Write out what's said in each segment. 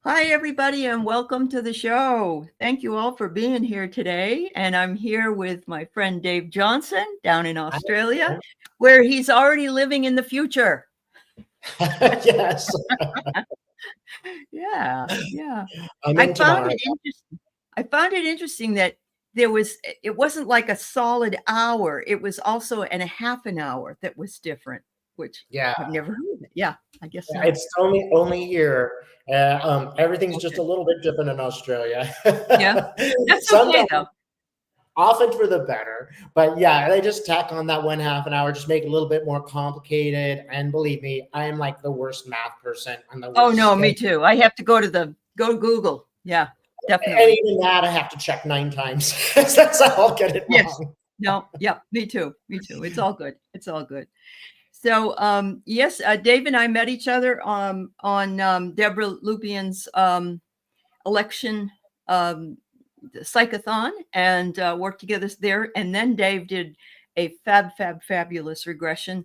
Hi, everybody, and welcome to the show. Thank you all for being here today. And I'm here with my friend Dave Johnson down in Australia, where he's already living in the future. Yes, Yeah. I'm I in found tomorrow. it interesting. I found it interesting that it wasn't like a solid hour. It was also a half an hour that was different, which Yeah, I've never heard of it. Yeah, I guess not. it's only here. Everything's just Okay. a little bit different in Australia. Yeah, that's okay Sometimes, though. often for the better, but yeah, they just tack on that one half an hour, just make it a little bit more complicated. And believe me, I am like the worst math person and the Oh worst no, me schedule. too. I have to go to Google. Yeah, And definitely. even that, I have to check 9 times. That's how I'll get it Yes. wrong. No, yeah, me too. Me too. It's all good. It's all good. So, yes, Dave and I met each other on Deborah Lupien's election um, psychathon and worked together there. And then Dave did a fabulous regression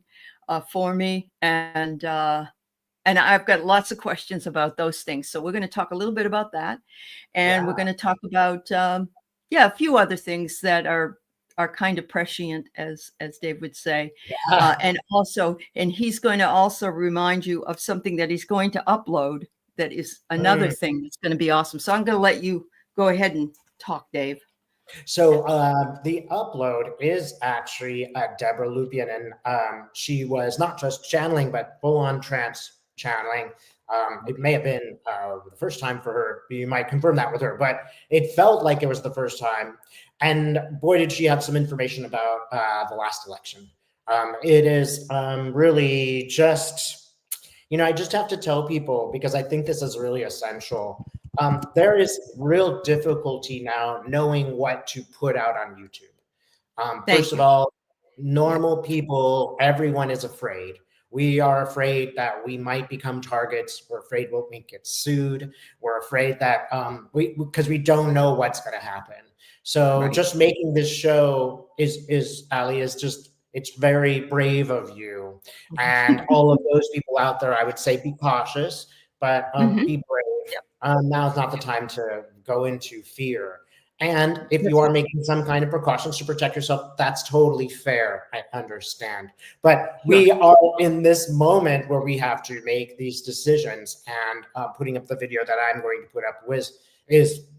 for me, and I've got lots of questions about those things. So we're going to talk a little bit about that, and we're Yeah. going to talk about a few other things that are kind of prescient, as Dave would say, and he's going to also remind you of something that he's going to upload. That is another Mm. thing that's going to be awesome. So I'm going to let you go ahead and talk, Dave. So the upload is actually Deborah Lupien, and she was not just channeling, but full-on trance channeling. It may have been the first time for her. You might confirm that with her, but it felt like it was the first time. And boy, did she have some information about the last election. It is really just, I just have to tell people because I think this is really essential. There is real difficulty now knowing what to put out on YouTube. First Thank of you. all, Yeah. normal people, everyone is afraid. We are afraid that we might become targets. We're afraid we'll get sued. We're afraid that because we don't know what's going to happen. So Right. just making this show is Ali, is just, it's very brave of you. And all of those people out there, I would say be cautious, but Hmm. be brave. Yep. Now's not the Yep. time to go into fear. And if you That's are right. making some kind of precautions to protect yourself, that's totally fair. I understand. But Sure. we are in this moment where we have to make these decisions. And putting up the video that I'm going to put up is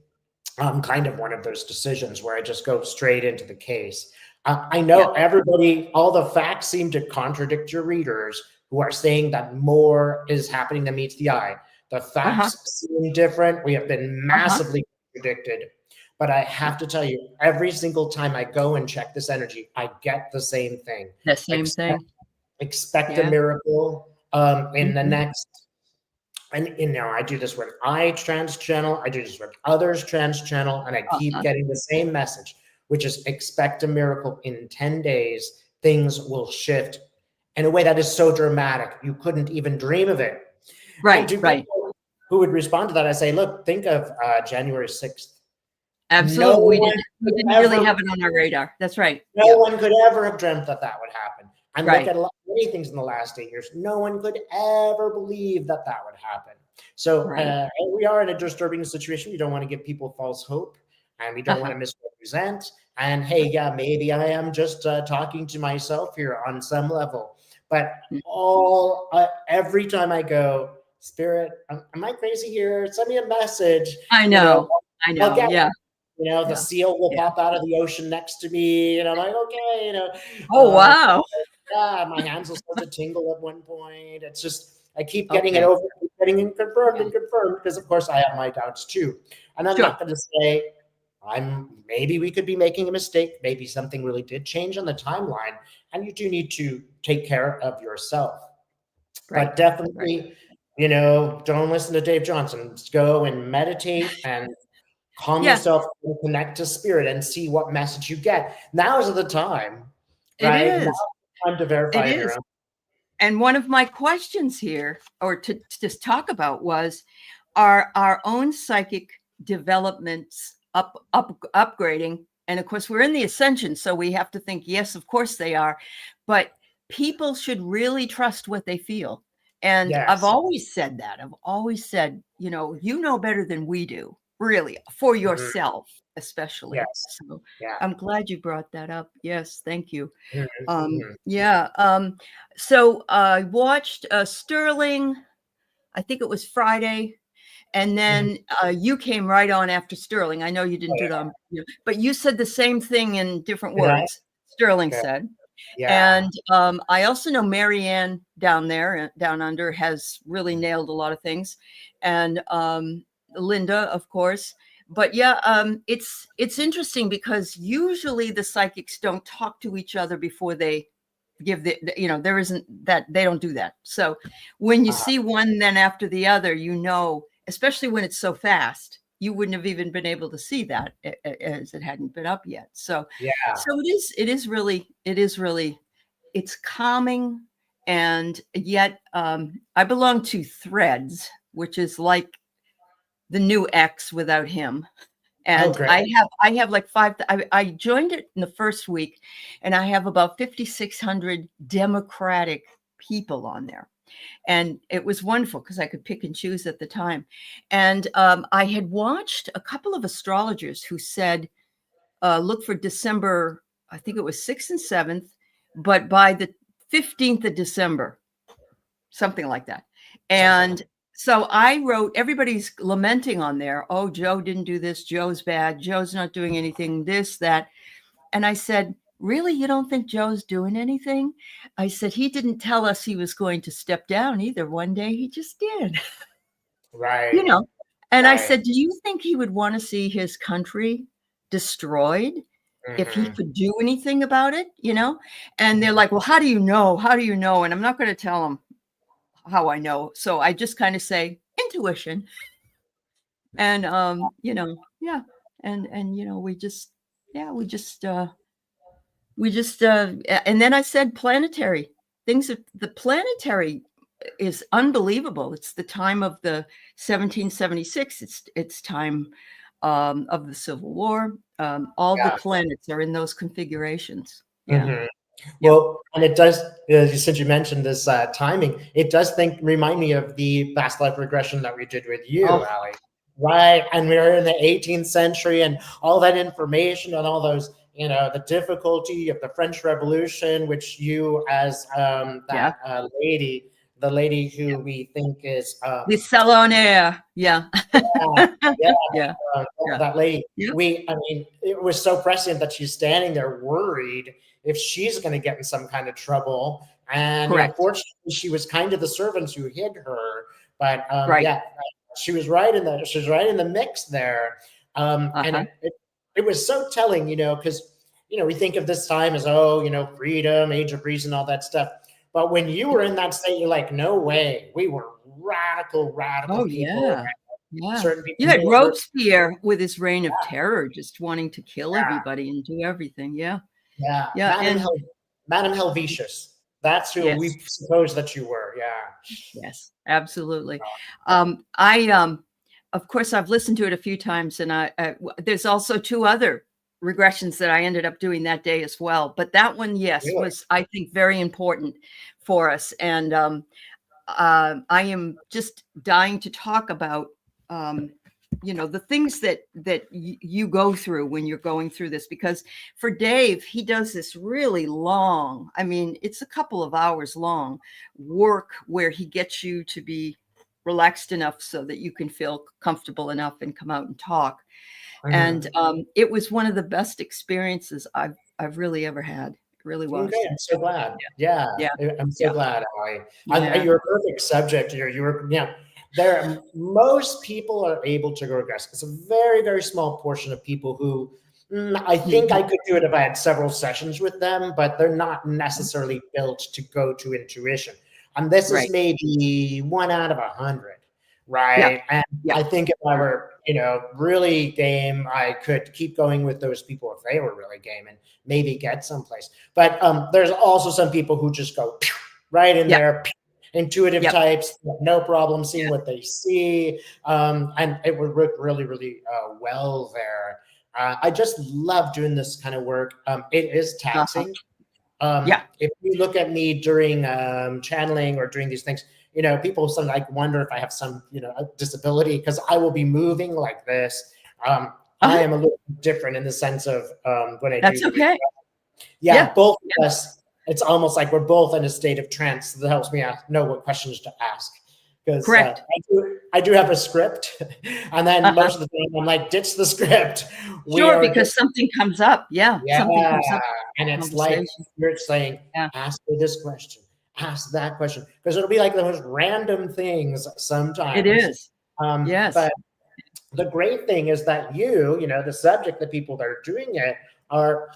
kind of one of those decisions where I just go straight into the case. I Yeah. know everybody, all the facts seem to contradict your readers who are saying that more is happening than meets the eye. The Uh-huh. facts seem different. We have been Uh-huh. massively contradicted. But I have Yeah. to tell you, every single time I go and check this energy, I get the same thing. The same Expect, thing. expect a Yeah. miracle in the Hmm. next. And I do this with I trans channel, I do this with others trans channel, and I keep Uh-huh. getting the same message, which is expect a miracle in 10 days. Things will shift in a way that is so dramatic. You couldn't even dream of it. And Right. to Right. people who would respond to that, I say, look, think of January 6th. No Absolutely. We one didn't we could didn't really ever have it on our radar. That's right. no Yeah. one could ever have dreamt that that would happen. And look Right. at a lot many things in the last 8 years. No one could ever believe that that would happen. So Right. we are in a disturbing situation. We don't want to give people false hope, and we don't want Uh-huh. to misrepresent. And hey, yeah, maybe I am just talking to myself here on some level. But Mm. every time I go, Spirit, am I crazy here? Send me a message. I You know, know. I I'll know. get Yeah. the Yeah. seal will Yeah. pop out of the ocean next to me, and I'm like, okay, Oh, uh, wow. yeah, my hands will start to tingle at one point. It's just I keep getting it Okay. over, keep getting it confirmed Yeah. and confirmed because, of course, I have my doubts too. And I'm Sure. not going to say maybe we could be making a mistake. Maybe something really did change on the timeline, and you do need to take care of yourself. But Right. Right. definitely, don't listen to Dave Johnson. Just go and meditate and calm Yeah, yourself and connect to spirit and see what message you get. Now is the time, it right? Now is. is the time to It verify your is. own. And one of my questions here, or to just talk about, was are our own psychic developments upgrading? And of course, we're in the ascension, so we have to think, yes, of course they are. But people should really trust what they feel. And I've Yes. always said that. I've always said, you know better than we do, really, for Mhm. yourself, especially. Yes. So Yeah. I'm glad you brought that up. Yes, thank you. Mhm. Mhm. Yeah. So I watched Sterling, I think it was Friday. And Mhm. then you came right on after Sterling. I know you Oh, didn't do it yeah. on, but you said the same thing in different Did I? words. Sterling Good. said. Yeah. And I also know Marianne down there, down under, has really nailed a lot of things, and Linda, of course. But yeah, it's interesting because usually the psychics don't talk to each other before they give there isn't that, they don't do that. So when you Uh-huh. see one then after the other, especially when it's so fast, you wouldn't have even been able to see that as it hadn't been up yet. So Yeah. it is really it's calming. And yet I belong to Threads, which is like the new X without him. Oh, And great. I have like I joined it in the first week, and I have about 5,600 Democratic people on there. And it was wonderful because I could pick and choose at the time. And I had watched a couple of astrologers who said, look for December, I think it was 6th and 7th, but by the 15th of December, something like that. Something like And so I wrote, everybody's lamenting on there. Oh, Joe didn't do this. Joe's bad. Joe's not doing anything, this, that. And I said, really? You don't think Joe's doing anything? I said, he didn't tell us he was going to step down either. One day he just did. you right. know. And I Right. said, do you think he would want to see his country destroyed if he Mhm. could do anything about it? And they're Mhm. like, well, how do you know? How do you know? And I'm not going to tell them how I know. So I just kind of say intuition. And yeah. And we just and then I said planetary things. The planetary is unbelievable. It's the time of the 1776. It's time of the Civil War. All the Yeah. planets are in those configurations. Yeah. Mhm. Yep. Well, and it does, since you mentioned this timing, it does remind me of the past life regression that we did with you, Oh, Ali. Right. And we were in the 18th century and all that information and all those, the difficulty of the French Revolution, which you, as yeah. that lady, the lady who we think is, The Salonaire. Yeah. yeah, yeah, Yeah. Yeah. that lady. Yep. I mean, it was so prescient that she's standing there worried if she's going to get in some kind of trouble. And, Correct. fortunately, she was kind to the servants who hid her. But Right. yeah, she was right in the mix there. And Uh-huh. it was so telling, because, we think of this time as, freedom, age of reason, all that stuff. But when you were in that state, you're like, no way. We were radical Oh, people. yeah. Yeah. Certain You people had were, Robespierre with his reign of terror, just wanting to kill everybody and do everything. Yeah. yeah, Yeah. And Madam Helvetius. That's who yes, we suppose that you were. Yeah. yes, absolutely. I of course I've listened to it a few times, and there's also two other regressions that I ended up doing that day as well. But that one, yes, Really? was, I think, very important for us. And I am just dying to talk about the things that you go through when you're going through this, because for Dave, he does this really long, I mean, it's a couple of hours long work where he gets you to be relaxed enough so that you can feel comfortable enough and come out and talk. And Mhm. it was one of the best experiences I've really ever had. It really was. Okay, I'm so glad. Yeah, Yeah. I'm so Yeah. glad, Ali. Yeah. You're a perfect subject here. Most people are able to regress. It's a very, very small portion of people who, I think Mhm. I could do it if I had several sessions with them, but they're not necessarily built to go to intuition. And this is Right. maybe 1 out of 100, Yeah. right? And Yeah. I think if I were, really game, I could keep going with those people if they were really game and maybe get someplace. But there's also some people who just go right in Yeah. there, intuitive Yep. types, no problem seeing Yeah. what they see. And it would work really, really well there. I just love doing this kind of work. It is Uh-huh. taxing. Yeah. If you look at me during channeling or doing these things, people sometimes like wonder if I have some, a disability because I will be moving like this. I Uh-huh. am a little different in the sense of when I do That's the okay. yeah, Yeah. both of us, it's almost like we're both in a state of trance that helps me know what questions to ask. Because Correct. I do have a script, and then Uh-huh. most of the time I'm like, ditch the script. We Sure, are just, because something comes up. Yeah, yeah, something comes up and in it's like conversation. you're saying, Yeah, ask me this question, ask that question, because it'll be like the most random things it sometimes. is. Yes. But the great thing is that the subject, the people that are doing it are,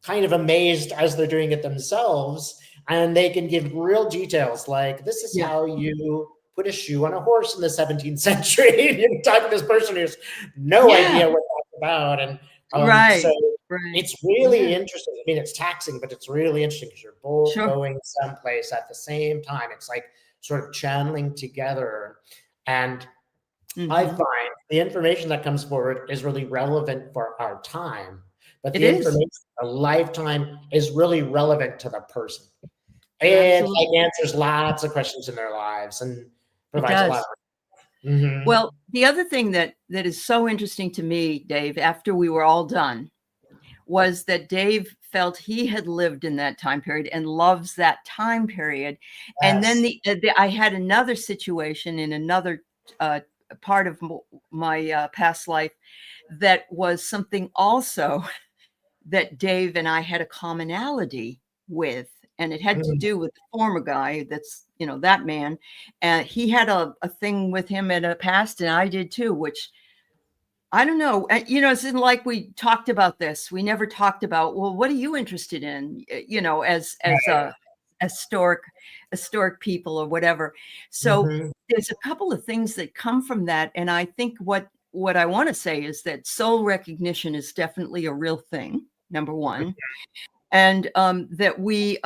kind of amazed as they're doing it themselves. And they can give real details like, this is Yeah. how you put a shoe on a horse in the 17th century. And you're talking to this person who's no Yeah. idea what that's about. And Right. so Right. it's really Yeah. interesting. I mean, it's taxing, but it's really interesting because you're both Sure. going someplace at the same time. It's like sort of channeling together. And I Hmm. find the information that comes forward is really relevant for our time, but It the is. information a lifetime is really relevant to the person. You're It absolutely. like answers lots of questions in their lives and It provides a lot does. of. Mm-hmm. Well, the other thing that is so interesting to me, Dave, after we were all done, was that Dave felt he had lived in that time period and loves that time period. And then Yes. I had another situation in another uh, part of my past life that was something also that Dave and I had a commonality with. And it had to Mm, do with the former guy that's, that man. And he had a thing with him in a past, and I did too, which I don't know. It's like we talked about this. We never talked about, well, what are you interested in? As right. a historic people or whatever. So Mm-hmm. there's a couple of things that come from that, and I think what I want to say is that soul recognition is definitely a real thing. Number one, and that we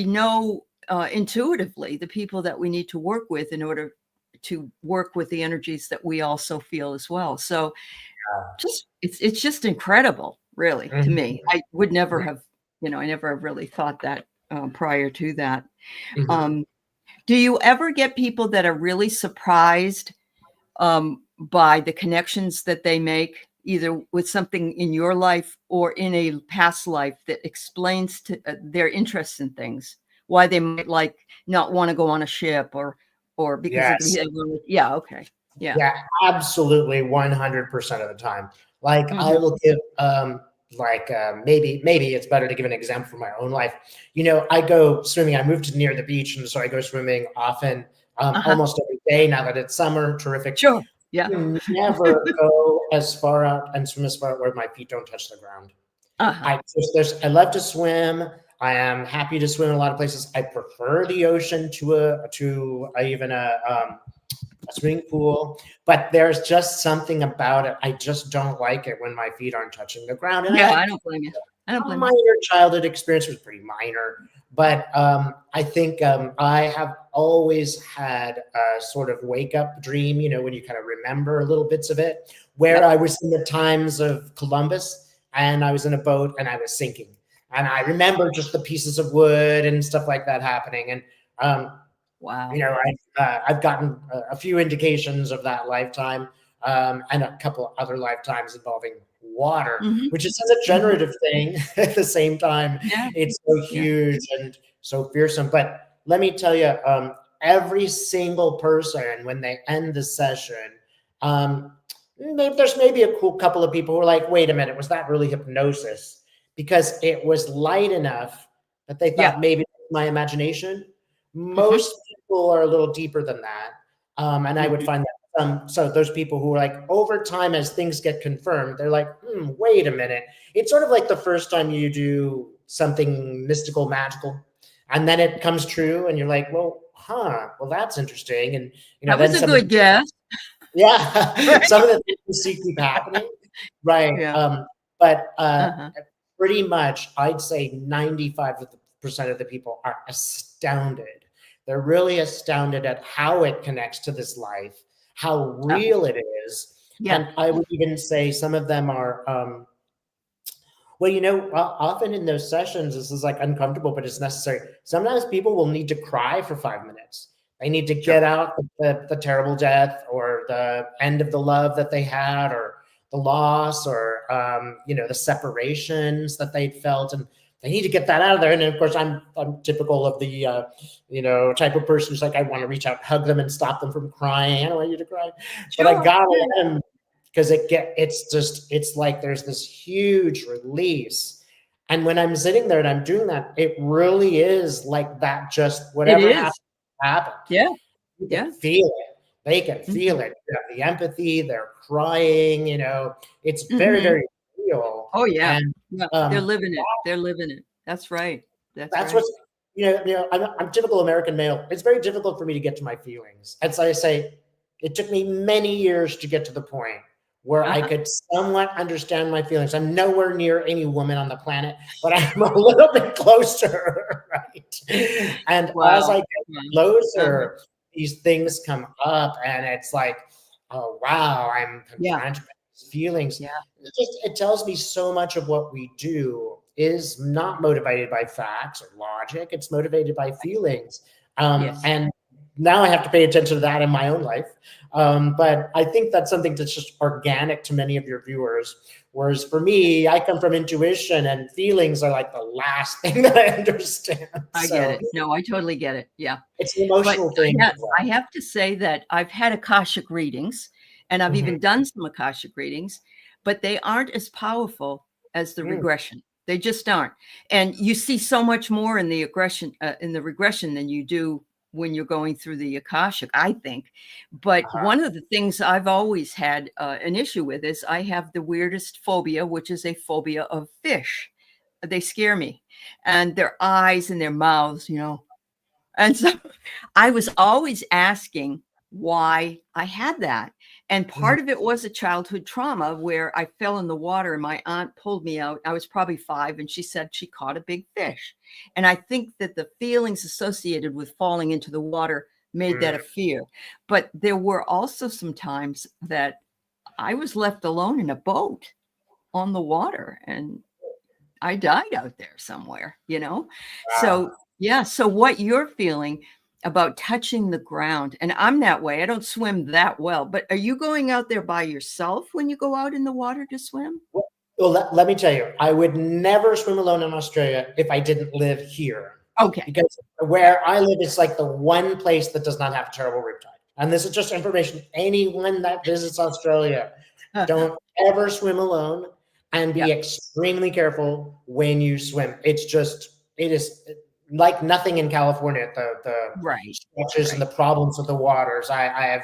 know intuitively the people that we need to work with in order to work with the energies that we also feel as well. So just it's just incredible, really, to me. Mm-hmm. I would never have, I never really thought that prior to that. Mm-hmm. Um, do you ever get people that are really surprised by the connections that they make, either with something in your life or in a past life that explains to their interest in things, why they might like not want to go on a ship or because of Yes. the yeah, okay, yeah, Yeah, absolutely 100% of the time. Like I hmm, will give like maybe it's better to give an example from my own life. I go swimming. I moved to near the beach, and so I go swimming often, uh-huh, almost every day now that it's summer. Terrific. sure, yeah, You never go as far out and swim as far out where my feet don't touch the ground. uh-huh, I love to swim. I am happy to swim in a lot of places. I prefer the ocean even a swimming pool, but there's just something about it. I just don't like it when my feet aren't touching the ground. And I yeah. had I don't blame you. I don't a blame you. minor childhood experience, was pretty minor, but I think I have always had a sort of wake up dream, when you kind of remember little bits of it, where Yep. I was in the times of Columbus and I was in a boat and I was sinking. And I remember just the pieces of wood and stuff like that happening. And um, Wow. I've gotten a few indications of that lifetime, and a couple of other lifetimes involving water, Hmm. which is such a Hmm. generative thing. At the same time, Yeah. it's so Yeah. huge and so fearsome. But let me tell you, every single person when they end the session, there's maybe a cool couple of people who are like, "Wait a minute, was that really hypnosis?" Because it was light enough that they Yeah. thought maybe it was my imagination. Hmm. Most people are a little deeper than that. And I would Hmm. find that so those people who are like over time, as things get confirmed, they're like, wait a minute. It's sort of like the first time you do something mystical, magical, and then it comes true and you're like, well, that's interesting. And, That then was a some of good guess. yeah, Right. some of the things you see keep happening. Right. Yeah. But Uh-huh. pretty much, I'd say 95% of the people are astounded. They're really astounded at how it connects to this life, how Uh-huh. real it is. Yeah. And I would even say some of them are, well, often in those sessions, this is like uncomfortable, but it's necessary. Sometimes people will need to cry for 5 minutes They need to Sure. get out the terrible death or the end of the love that they had, or the loss, or the separations that they'd felt, and they need to get that out of there. And of course, I'm typical of the type of person who's like, I want to reach out, hug them, and stop them from crying. I don't want you to cry, but I Sure. gotta Yeah. let them, because it's like there's this huge release. And when I'm sitting there and I'm doing that, it really is like that. Just It whatever is. happened. Yeah. You can Yeah. feel it. They can Hmm. feel it. You have the empathy. They're crying. It's very, Hmm. very real. Oh yeah. And Yeah. They're um, living it. They're living it. That's right. That's that's right. what's I'm typical American male. It's very difficult for me to get to my feelings. As I say, it took me many years to get to the point where I Uh-huh. could somewhat understand my feelings. I'm nowhere near any woman on the planet, but I'm a little bit closer, right? And as I Wow. get Wow. Uh-huh. closer, these things come up, and it's like, oh wow, I'm Yeah. confronted by these feelings. Yeah. It tells me so much of what we do is not motivated by facts or logic. It's motivated by feelings. Yes. And now I have to pay attention to that in my own life. But I think that's something that's just organic to many of your viewers. Whereas for me, I come from intuition, and feelings are like the last thing that I understand. I get So it. No, I totally get it. Yeah. it's an But emotional thing as I well. have to say that I've had Akashic readings, and I've Mhm. even done some Akashic readings, but they aren't as powerful as the Mm. regression. They just aren't. And you see so much more in the regression than you do when you're going through the Akashic, I think. But Uh-huh. one of the things I've always had an issue with is I have the weirdest phobia, which is a phobia of fish. They scare me, and their eyes and their mouths, and so I was always asking why I had that. And Mhm. part of it was a childhood trauma where I fell in the water and my aunt pulled me out. I was probably 5, and she said she caught a big fish. And I think that the feelings associated with falling into the water made that Mm. a fear. But there were also some times that I was left alone in a boat on the water, and I died out there somewhere. Wow. So, yeah, so what you're feeling about touching the ground, and I'm that way. I don't swim that well, but are you going out there by yourself when you go out in the water to swim? Well, let me tell you, I would never swim alone in Australia if I didn't live here. Okay. Because Yeah. where I live, it's like the one place that does not have a terrible riptide. And this is just information. Anyone that visits Australia, don't ever swim alone, and be Yeah. extremely careful when you swim. It is like nothing in California. The Right. stretches and Right. the problems with the waters. I've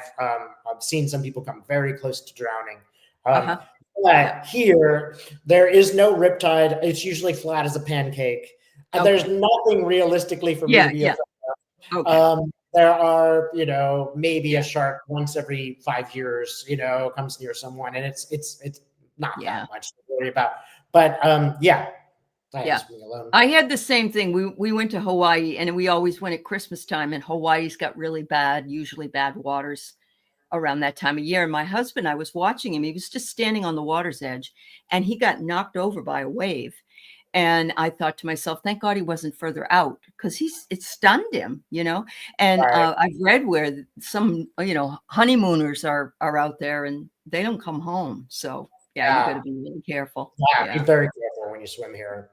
seen some people come very close to drowning. Um, Uh-huh. Yeah. but here, there is no riptide. It's usually flat as a pancake. And there's Okay. nothing realistically for me to Yeah. be Yeah. afraid Okay. of. There are, maybe a Yeah. shark once every 5 years, comes near someone, and it's not that Yeah. much to worry about. But yeah, I Yeah. just being alone. I had the same thing. We went to Hawaii, and we always went at Christmas time, and Hawaii's got really bad, usually bad waters around that time of year. And my husband, I was watching him. He was just standing on the water's edge, and he got knocked over by a wave. And I thought to myself, thank God he wasn't further out, because it stunned him. And Right. I've read where some honeymooners are out there and they don't come home. So yeah, you got Yeah. to be really careful. Yeah. Be Yeah. very careful when you swim here.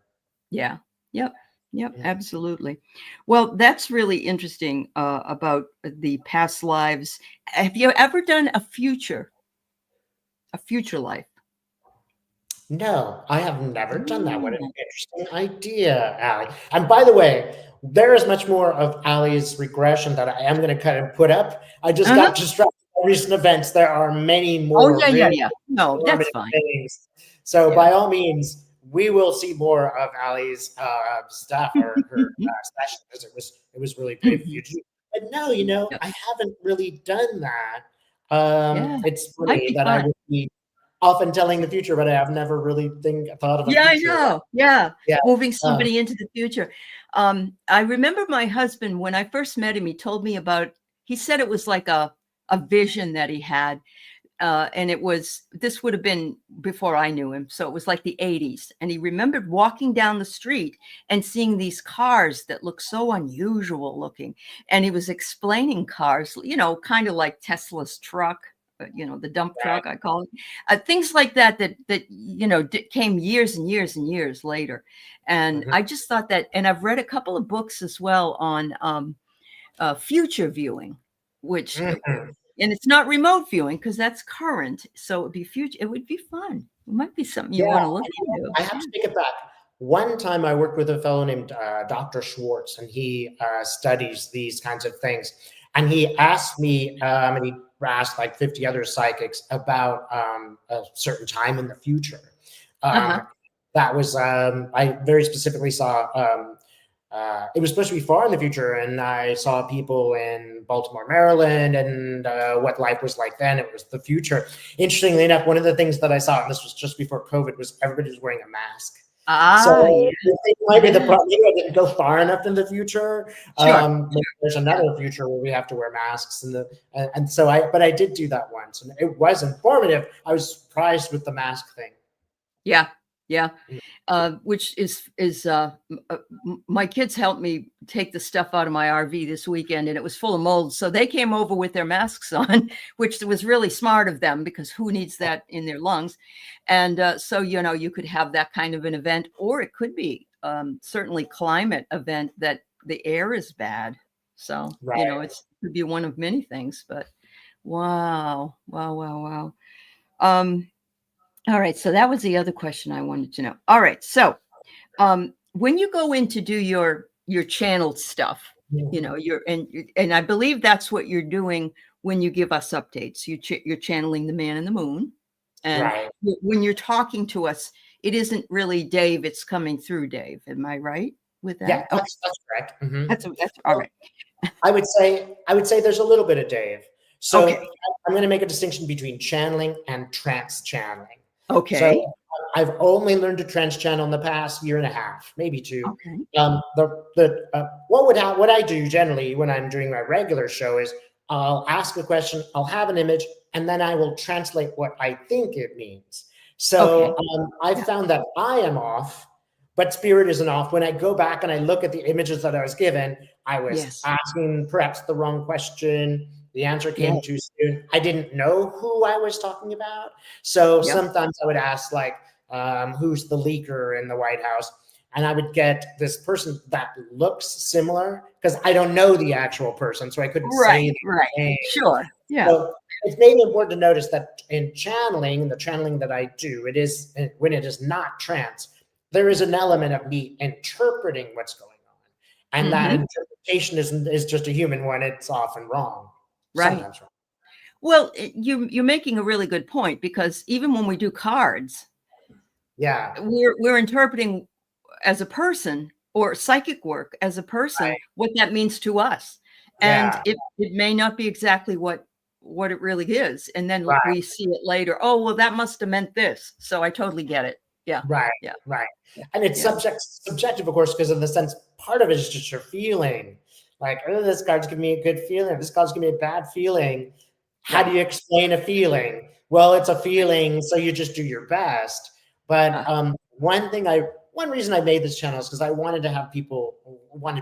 Yeah. Yep. Yep. Yeah. Absolutely. Well, that's really interesting about the past lives. Have you ever done a future life? No, I have never done that. What an Oh, interesting idea, Allie. And by the way, there is much more of Allie's regression that I am going to kind of put up. I just uh-huh. got distracted by recent events. There are many Oh, more yeah, yeah, really yeah. No, that's informative fine. things. So Yeah. by all means, we will see more of Allie's stuff, or her session, because it was really brave of you Mhm. to do. But no, Yep. I haven't really done that. Yeah. It's Might funny be that I fun. would be often telling the future, but I have never really thought of a Yeah, I future. know. Yeah. Yeah. Moving Um, somebody into the future. I remember my husband, when I first met him, he told me about, he said it was like a vision that he had. and this would have been before I knew him. So it was like the 80s. And he remembered walking down the street and seeing these cars that looked so unusual looking. And he was explaining cars, kind of like Tesla's truck, the dump truck, I call it, things like that came years and years and years later. And I just thought that, and I've read a couple of books as well on future viewing, which, and it's not remote viewing because that's current. So it'd be future. It would be fun. It might be something you want to look into. I have to take it back. One time I worked with a fellow named Dr. Schwartz, and he studies these kinds of things. And he asked me, and he asked like 50 other psychics about a certain time in the future. That was, I very specifically saw, it was supposed to be far in the future, and I saw people in Baltimore, Maryland, and what life was like then. It was the future. Interestingly enough, one of the things that I saw, and this was just before COVID, was everybody was wearing a mask. So it might be the problem. Maybe I didn't go far enough in the future. There's another future where we have to wear masks, but I did do that once, and it was informative. I was surprised with the mask thing. Yeah. Which is my kids helped me take the stuff out of my RV this weekend, and it was full of mold. So they came over with their masks on, which was really smart of them because who needs that in their lungs? And so, you could have that kind of an event, or it could be certainly climate event that the air is bad. So, it could be one of many things, but wow. All right. So that was the other question I wanted to know. All right. So when you go in to do your channeled stuff, and I believe that's what you're doing when you give us updates. You're channeling the man in the moon. And when you're talking to us, it isn't really Dave. It's coming through Dave. Am I right with that? Yeah, that's correct. Mm-hmm. That's all right. I would say there's a little bit of Dave. So I'm going to make a distinction between channeling and trance channeling. Okay. So I've only learned to trance channel in the past year and a half, maybe two. Okay. What I do generally when I'm doing my regular show is I'll ask a question, I'll have an image, and then I will translate what I think it means. So I've found that I am off, but spirit isn't off. When I go back and I look at the images that I was given, I was asking perhaps the wrong question. The answer came too soon. I didn't know who I was talking about. So sometimes I would ask like, who's the leaker in the White House? And I would get this person that looks similar because I don't know the actual person. So I couldn't say the name. Sure. Yeah. So it's maybe important to notice that in channeling, the channeling that I do, it is when it is not trance, there is an element of me interpreting what's going on. And that interpretation is just a human one. It's often wrong. Right. Sometimes wrong. Well, you're making a really good point because even when we do cards, we're interpreting as a person or psychic work as a person what that means to us, and it may not be exactly what it really is, and then we see it later. Oh, well, that must have meant this. So I totally get it. Yeah. Right. And it's subjective, of course, because in the sense part of it is just your feeling. Like, oh, this card's giving me a good feeling. This card's giving me a bad feeling. How do you explain a feeling? Well, it's a feeling, so you just do your best. But one reason I made this channel is because I wanted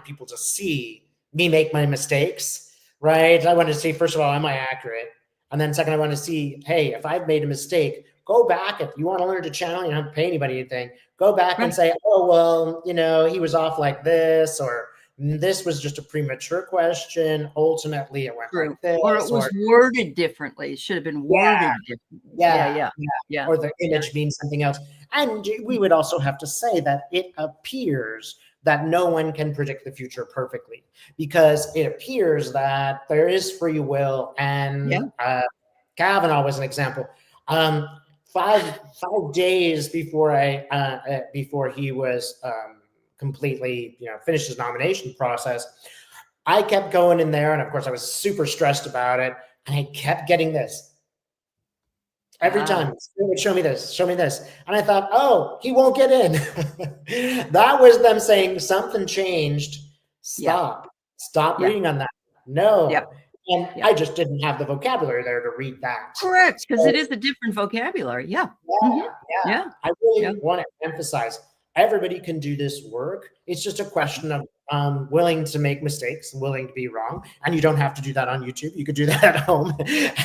people to see me make my mistakes, right? I wanted to see, first of all, am I accurate? And then second, I want to see, hey, if I've made a mistake, go back. If you want to learn to channel, you don't have to pay anybody anything. Go back and say, oh, well, he was off like this, or this was just a premature question. Ultimately, it went like this. Or it was worded differently. It should have been worded differently. Yeah. Or the image means something else. And we would also have to say that it appears that no one can predict the future perfectly, because it appears that there is free will. And Kavanaugh was an example. 5 days before he was completely, finished his nomination process, I kept going in there, and of course I was super stressed about it, and I kept getting this. Every time, show me this. And I thought, oh, he won't get in. That was them saying something changed. Stop reading on that. No. And Yeah. I just didn't have the vocabulary there to read that. Correct, because So, it is a different vocabulary. Yeah. yeah, Hmm. yeah. Yeah. I Yeah. really want to emphasize everybody can do this work. It's just a question of willing to make mistakes, willing to be wrong. And you don't have to do that on YouTube. You could do that at home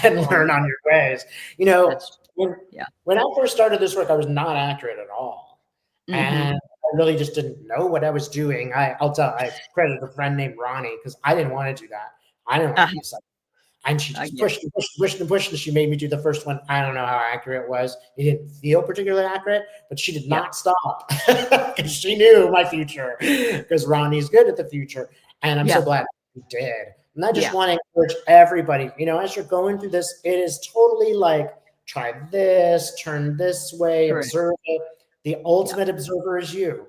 and Oh, learn yeah. on your ways. You know, That's when, yeah. when I first started this work, I was not accurate at all. Hmm. And I really just didn't know what I was doing. I credit a friend named Ronnie because I didn't want to do that. I didn't want to Uh, be a psychic. And she I just get it. pushed and pushed and pushed and pushed. And she made me do the first one. I don't know how accurate it was. It didn't feel particularly accurate, but she did Yeah. not stop because she knew my future. Because Ronnie's good at the future. And I'm so Yeah. glad he did. And I just Yeah. want to encourage everybody, as you're going through this, it is totally like try this, turn this way, Correct. observe it. The Yeah. ultimate observer is you.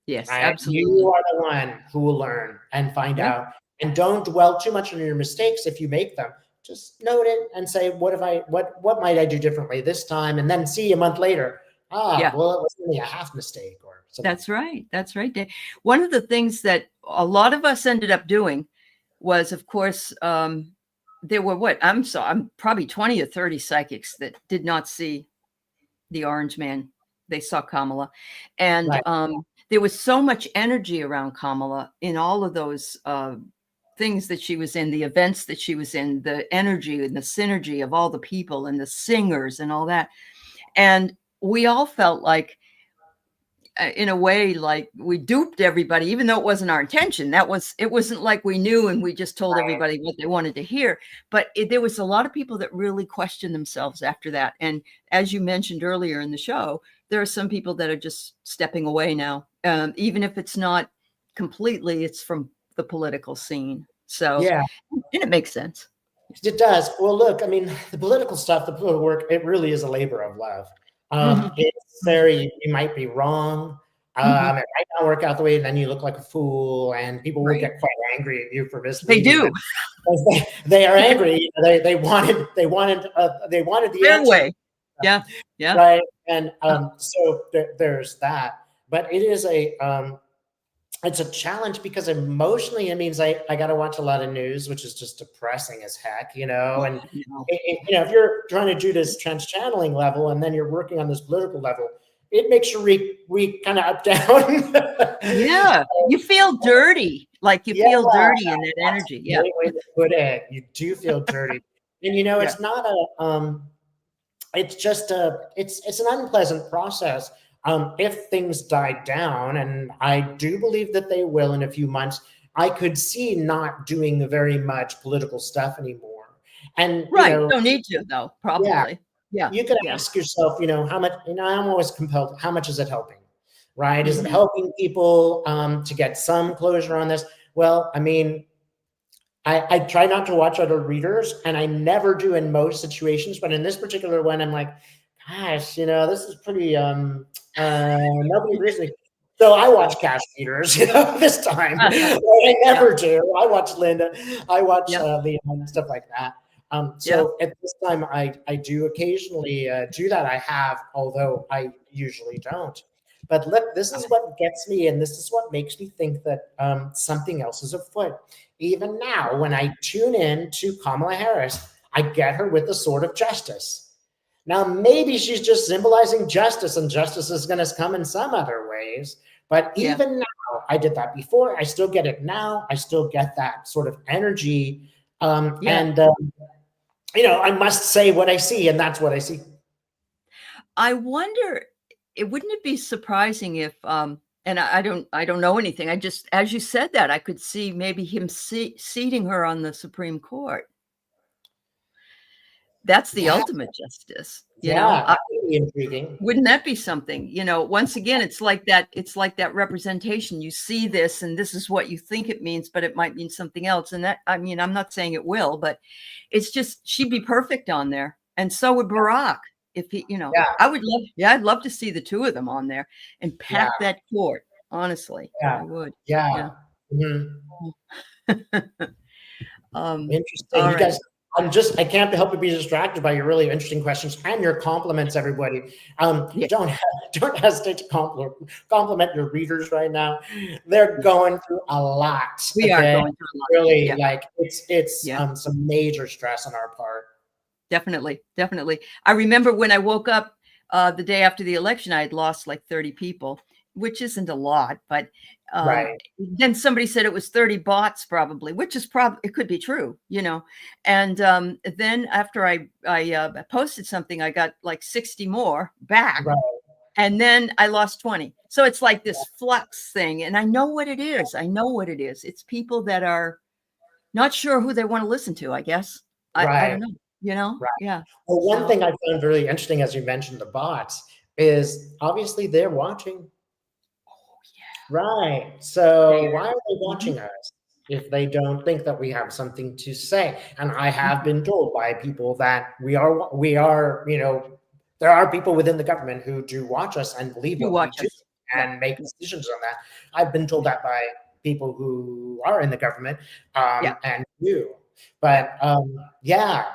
Yes, Right? You absolutely. are the one who will learn and find Yeah. out. And don't dwell too much on your mistakes if you make them. Just note it and say, what might I do differently this time? And then see a month later, Yeah. well, it was only a half mistake or something. That's right. That's right. One of the things that a lot of us ended up doing was, of course, there were I'm probably 20 or 30 psychics that did not see the Orange Man. They saw Kamala. And Right. there was so much energy around Kamala in all of those things that she was in, the events that she was in, the energy and the synergy of all the people and the singers and all that. And we all felt like, in a way, like we duped everybody, even though it wasn't our intention. It wasn't like we knew and we just told Right. everybody what they wanted to hear. But there was a lot of people that really questioned themselves after that. And as you mentioned earlier in the show, there are some people that are just stepping away now, even if it's not completely, it's from the political scene. So, Yeah, and it makes sense. it does. Well, look, I mean, the political stuff, the political work, it really is a labor of love. Hmm. It's very, you might be wrong. Hmm. It might not work out the way, and then you look like a fool, and people will Right. get quite angry at you for They misleading them. do. They are angry. They wanted the Their answer, way. Yeah. Yeah. right? And Uh, so there's that. But it's a challenge because emotionally it means I got to watch a lot of news, which is just depressing as heck, And no. if you're trying to do this trans channeling level and then you're working on this political level, it makes you re kind of up down. Yeah, you feel dirty, like you Yeah, feel dirty in that that's energy. a Yeah, great way to put it. You do feel dirty. And yeah, it's not it's just it's an unpleasant process. If things die down, and I do believe that they will in a few months, I could see not doing very much political stuff anymore. And right. Don't need to though, yeah, probably. Yeah, you can yeah. ask yourself, how much, I'm always compelled, how much is it helping? Right? Is it Mhm. helping people to get some closure on this? Well, I mean, I try not to watch other readers, and I never do in most situations. But in this particular one, I'm like, gosh, this is pretty. Nobody agrees with me. So I Yeah. watch cash readers, this time. Uh-huh. I Yeah, never do. I watch Linda. I watch yeah, Leah and stuff like that. yeah. So at this time, I do occasionally do that. I have, although I usually don't. But look, this is what gets me, and this is what makes me think that something else is afoot. Even now, when I tune in to Kamala Harris, I get her with the sword of justice. Now, maybe she's just symbolizing justice, and justice is going to come in some other ways. But Yeah, even now, I did that before. I still get it now. I still get that sort of energy. yeah. I must say what I see, and that's what I see. I wonder, wouldn't it be surprising if, and I don't know anything. I just, as you said that, I could see maybe him seating her on the Supreme Court. That's the Yeah, ultimate justice, yeah, that would be intriguing. Wouldn't that be something? Once again, it's like that representation. You see this and this is what you think it means, but it might mean something else. And that, I mean, I'm not saying it will, but it's just, she'd be perfect on there. And so would Barack. If he, Yeah, I'd love to see the two of them on there and yeah, pack that court. Honestly, yeah, I would. yeah. Yeah. Mhm. All Interesting. You right. guys, I can't help but be distracted by your really interesting questions and your compliments, everybody. Yeah, Don't hesitate to compliment your readers right now. They're going through a lot. we are Okay, going through a lot. really, Yeah, like it's yeah. some major stress on our part. Definitely, definitely. I remember when I woke up the day after the election, I had lost like 30 people, which isn't a lot, but Right, then somebody said it was 30 bots probably, which is probably, it could be true, you know. And then after I posted something, I got like 60 more back. right, And then I lost 20. So it's like this flux thing. And I know what it is. I know what it is. It's people that are not sure who they want to listen to, I guess. I right, don't know, you know? right. Yeah. Well, one So, thing I found really interesting, as you mentioned, the bots, is obviously they're watching. oh, Right. yeah, So they why are they are. watching us if they don't think that we have something to say? And I have Mhm. been told by people that there are people within the government who do watch us and believe You what we watch do us. Yeah. and make Yeah. decisions on that. I've been told Yeah. that by people who are in the government, Yeah. and you. Yeah. But yeah.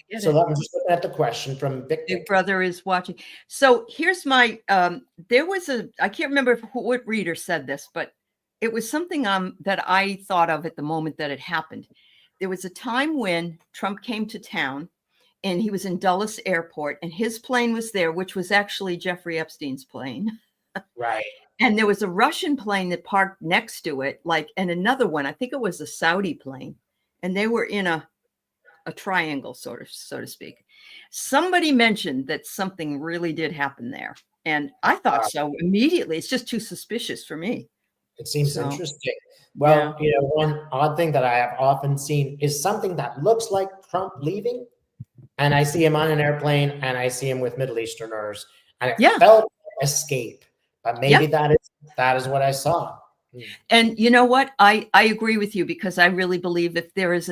Get So it. I'm just looking at the question from Vic Big Vic. Brother is watching. So here's my, there was I can't remember what reader said this, but it was something that I thought of at the moment that it happened. There was a time when Trump came to town and he was in Dulles Airport and his plane was there, which was actually Jeffrey Epstein's plane. Right. And there was a Russian plane that parked next to it, like, and another one, I think it was a Saudi plane. And they were in a triangle, sort of, so to speak. Somebody mentioned that something really did happen there. And I thought Uh, so immediately. It's just too suspicious for me. It seems So, interesting. yeah, Well, one odd thing that I have often seen is something that looks like Trump leaving, and I see him on an airplane, and I see him with Middle Easterners, and it yeah, felt like escape. But maybe yeah. that is what I saw. Hmm. And you know what? I agree with you because I really believe if there is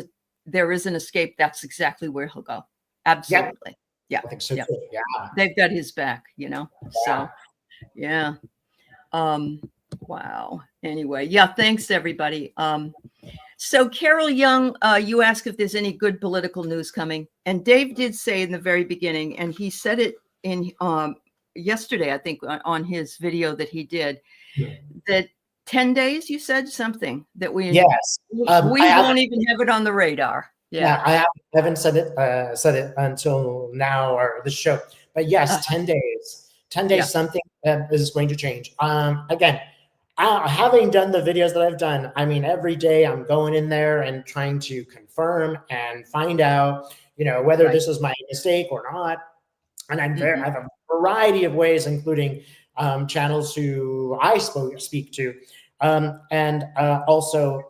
an escape, that's exactly where he'll go. Yep, Absolutely. Yeah. I think so Yeah. too. Yeah, They've got his back, you know. yeah. So, yeah. Um, wow. Anyway, yeah, thanks everybody. So Carol Young, you asked if there's any good political news coming, and Dave did say in the very beginning, and he said it in yesterday, I think, on his video that he did, that 10 days. You said something that Yes. we won't even have it on the radar. Yeah, Yeah. I haven't said it until now or the show, but Uh, yes, 10 days. 10 days, yeah. something is going to change. Again, having done the videos that I've done, I mean, every day I'm going in there and trying to confirm and find out, whether Right. this is my mistake or not. And I Hmm. have a variety of ways, including channels who I speak to, and also.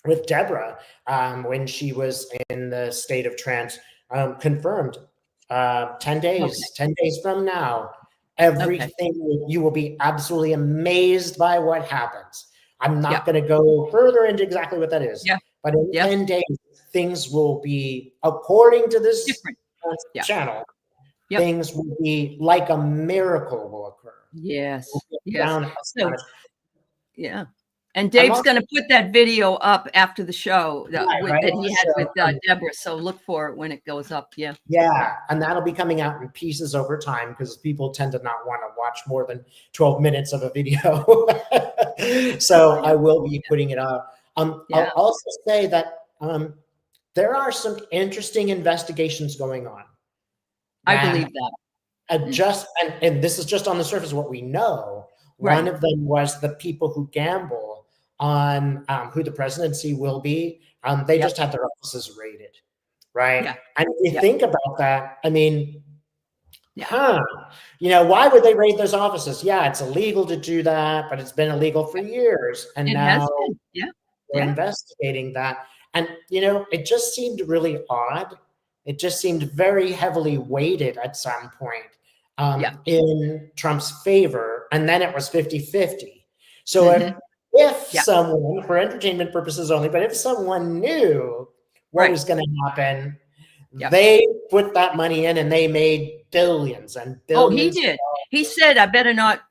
With Deborah, when she was in the state of trance, confirmed 10 Okay. days, 10 days from now, Okay. everything, you will be absolutely amazed by what happens. I'm Yeah. not going to go further into exactly what that is, Yeah. but in Yeah. 10 days, things will be, according to this Different. Yeah. channel, Yep. things will be like a miracle will occur. We'll Yes. be Yes. So, astonished. yeah. And I'm Dave's also going to put that video up after the show right. that he had with So, Deborah. So look for it when it goes up. Yeah. Yeah. yeah, and that'll be coming out in pieces over time because people tend to not want to watch more than 12 minutes of a video. So Yeah. I will be putting it up. Yeah. I'll also say that there are some interesting investigations going on. I And believe that. Mm. and this is just on the surface of what we know. One Right. of them was the people who gamble on who the presidency will be. They Yep. just had their offices raided, right? Yeah. And if you Yep. think about that, I mean, Yeah. why would they raid those offices? Yeah, it's illegal to do that, but it's been illegal for years. And It has now been. Yeah. we're Yeah. investigating that. And, it just seemed really odd. It just seemed very heavily weighted at some point Yeah. in Trump's favor. And then it was 50-50. So Hmm. if Yeah. someone, for entertainment purposes only, but if someone knew what Right. was going to happen, Yeah. they put that money in and they made billions and Oh, he billions. did. He said, "I better not.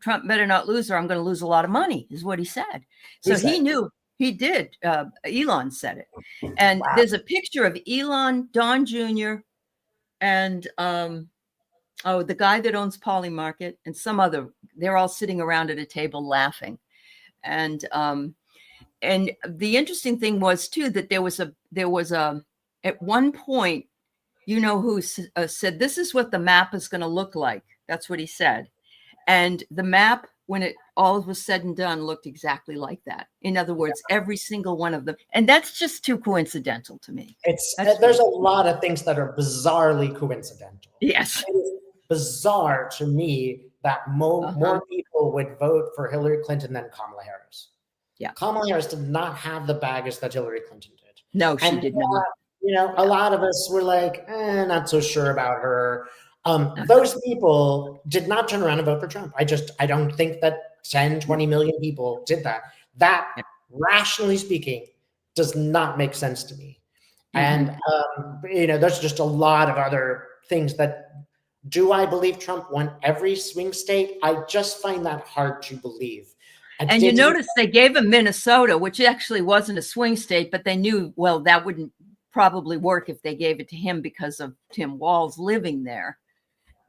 Trump better not lose, or I'm going to lose a lot of money." Is what he said. Who So he said? knew. He did. Elon said it. And Wow. there's a picture of Elon, Don Jr., and the guy that owns Poly Market and some other. They're all sitting around at a table laughing. And the interesting thing was too that there was a at one point, who said this is what the map is going to look like. That's what he said. And the map, when it all was said and done, looked exactly like that. In other words, every single one of them. And that's just too coincidental to me. There's a lot of things that are bizarrely coincidental. Yes. It is bizarre to me that more people would vote for Hillary Clinton than Kamala Harris. Yeah. Kamala Harris did not have the baggage that Hillary Clinton did. No, she did not. A lot of us were like, not so sure about her. Those people did not turn around and vote for Trump. I don't think that 10, 20 million people did that. That, rationally speaking, does not make sense to me. And, there's just a lot of other things that, do I believe Trump won every swing state? I just find that hard to believe. And you notice they gave him Minnesota, which actually wasn't a swing state, but they knew, well, that wouldn't probably work if they gave it to him because of Tim Walz living there.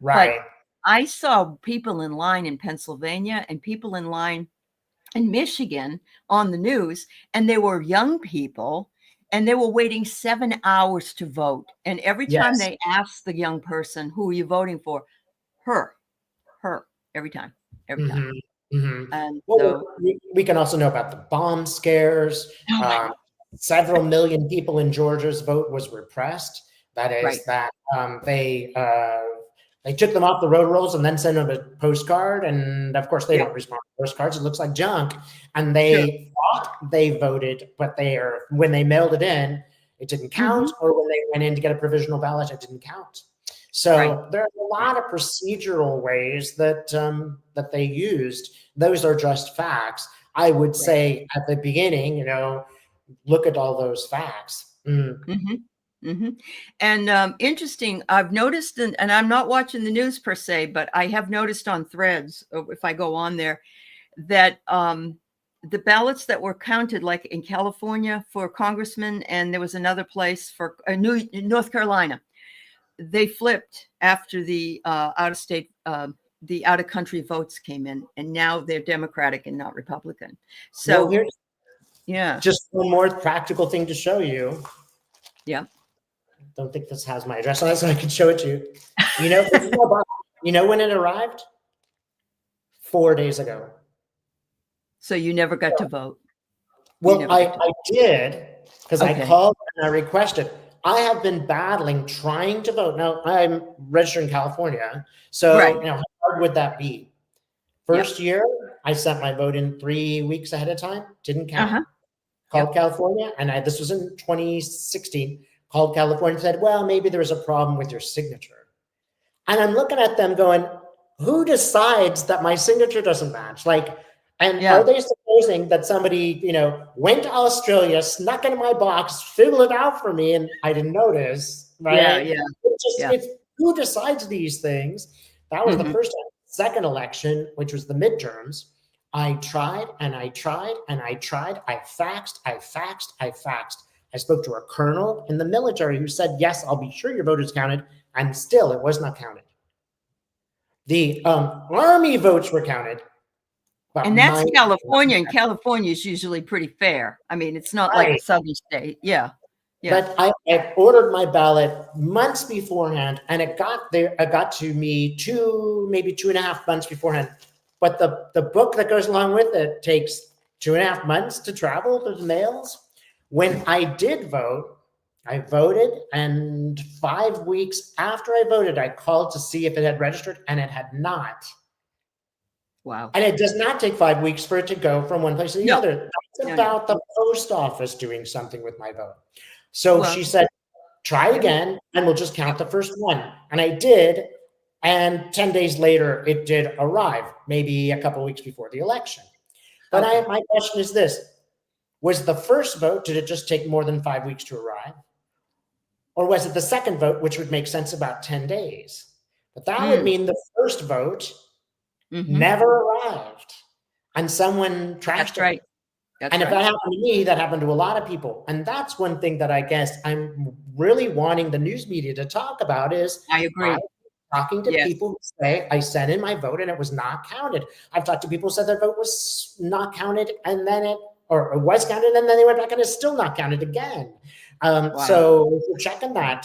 Right. But I saw people in line in Pennsylvania and people in line in Michigan on the news, and they were young people, and they were waiting 7 hours to vote. And every time they asked the young person, who are you voting for? Her, every time. And we can also know about the bomb scares. Several million people in Georgia's vote was repressed. That is that they took them off the road rolls and then sent them a postcard. And of course, they don't respond to postcards. It looks like junk. And they thought they voted, but when they mailed it in, it didn't count. Or when they went in to get a provisional ballot, it didn't count. So there are a lot of procedural ways that that they used. Those are just facts. I would say at the beginning, look at all those facts. And interesting, I've noticed, and I'm not watching the news per se, but I have noticed on Threads, if I go on there, that the ballots that were counted, like in California for congressmen, and there was another place for North Carolina, they flipped after the out-of-state, the out-of-country votes came in, and now they're Democratic and not Republican. So, just one more practical thing to show you. Yeah. Don't think this has my address on it, so I can show it to you. You know when it arrived? 4 days ago. So you never got to vote? Well, I did, because I called and I requested. I have been battling, trying to vote. Now, I'm registered in California, so how hard would that be? First year, I sent my vote in 3 weeks ahead of time. Didn't count. Called California, and this was in 2016. Called California and said, well, maybe there was a problem with your signature. And I'm looking at them going, who decides that my signature doesn't match? Are they supposing that somebody, went to Australia, snuck into my box, filled it out for me, and I didn't notice, right? It's who decides these things? That was the first time. Second election, which was the midterms, I tried and I tried and I tried. I faxed. I spoke to a colonel in the military who said, yes, I'll be sure your vote is counted. And still, it was not counted. The Army votes were counted. And that's California, and California is usually pretty fair. I mean, it's not like a southern state. Yeah. But I ordered my ballot months beforehand, and it got to me maybe 2.5 months beforehand. But the book that goes along with it takes 2.5 months to travel to the mails. When I did vote, I voted, and 5 weeks after I voted, I called to see if it had registered, and it had not. Wow. And it does not take 5 weeks for it to go from one place to the other. That's about the post office doing something with my vote. So she said, try again, and we'll just count the first one. And I did, and 10 days later, it did arrive, maybe a couple of weeks before the election. But my question is this. Was the first vote, did it just take more than 5 weeks to arrive? Or was it the second vote, which would make sense about 10 days? But that would mean the first vote never arrived. And someone trashed it. That's And if that right. happened to me, that happened to a lot of people. And that's one thing that I guess I'm really wanting the news media to talk about is I I'm agree. talking to Yes. people who say, I sent in my vote and it was not counted. I've talked to people who said their vote was not counted and then it was counted and then they went back and it's still not counted again. Wow. So if you're checking that,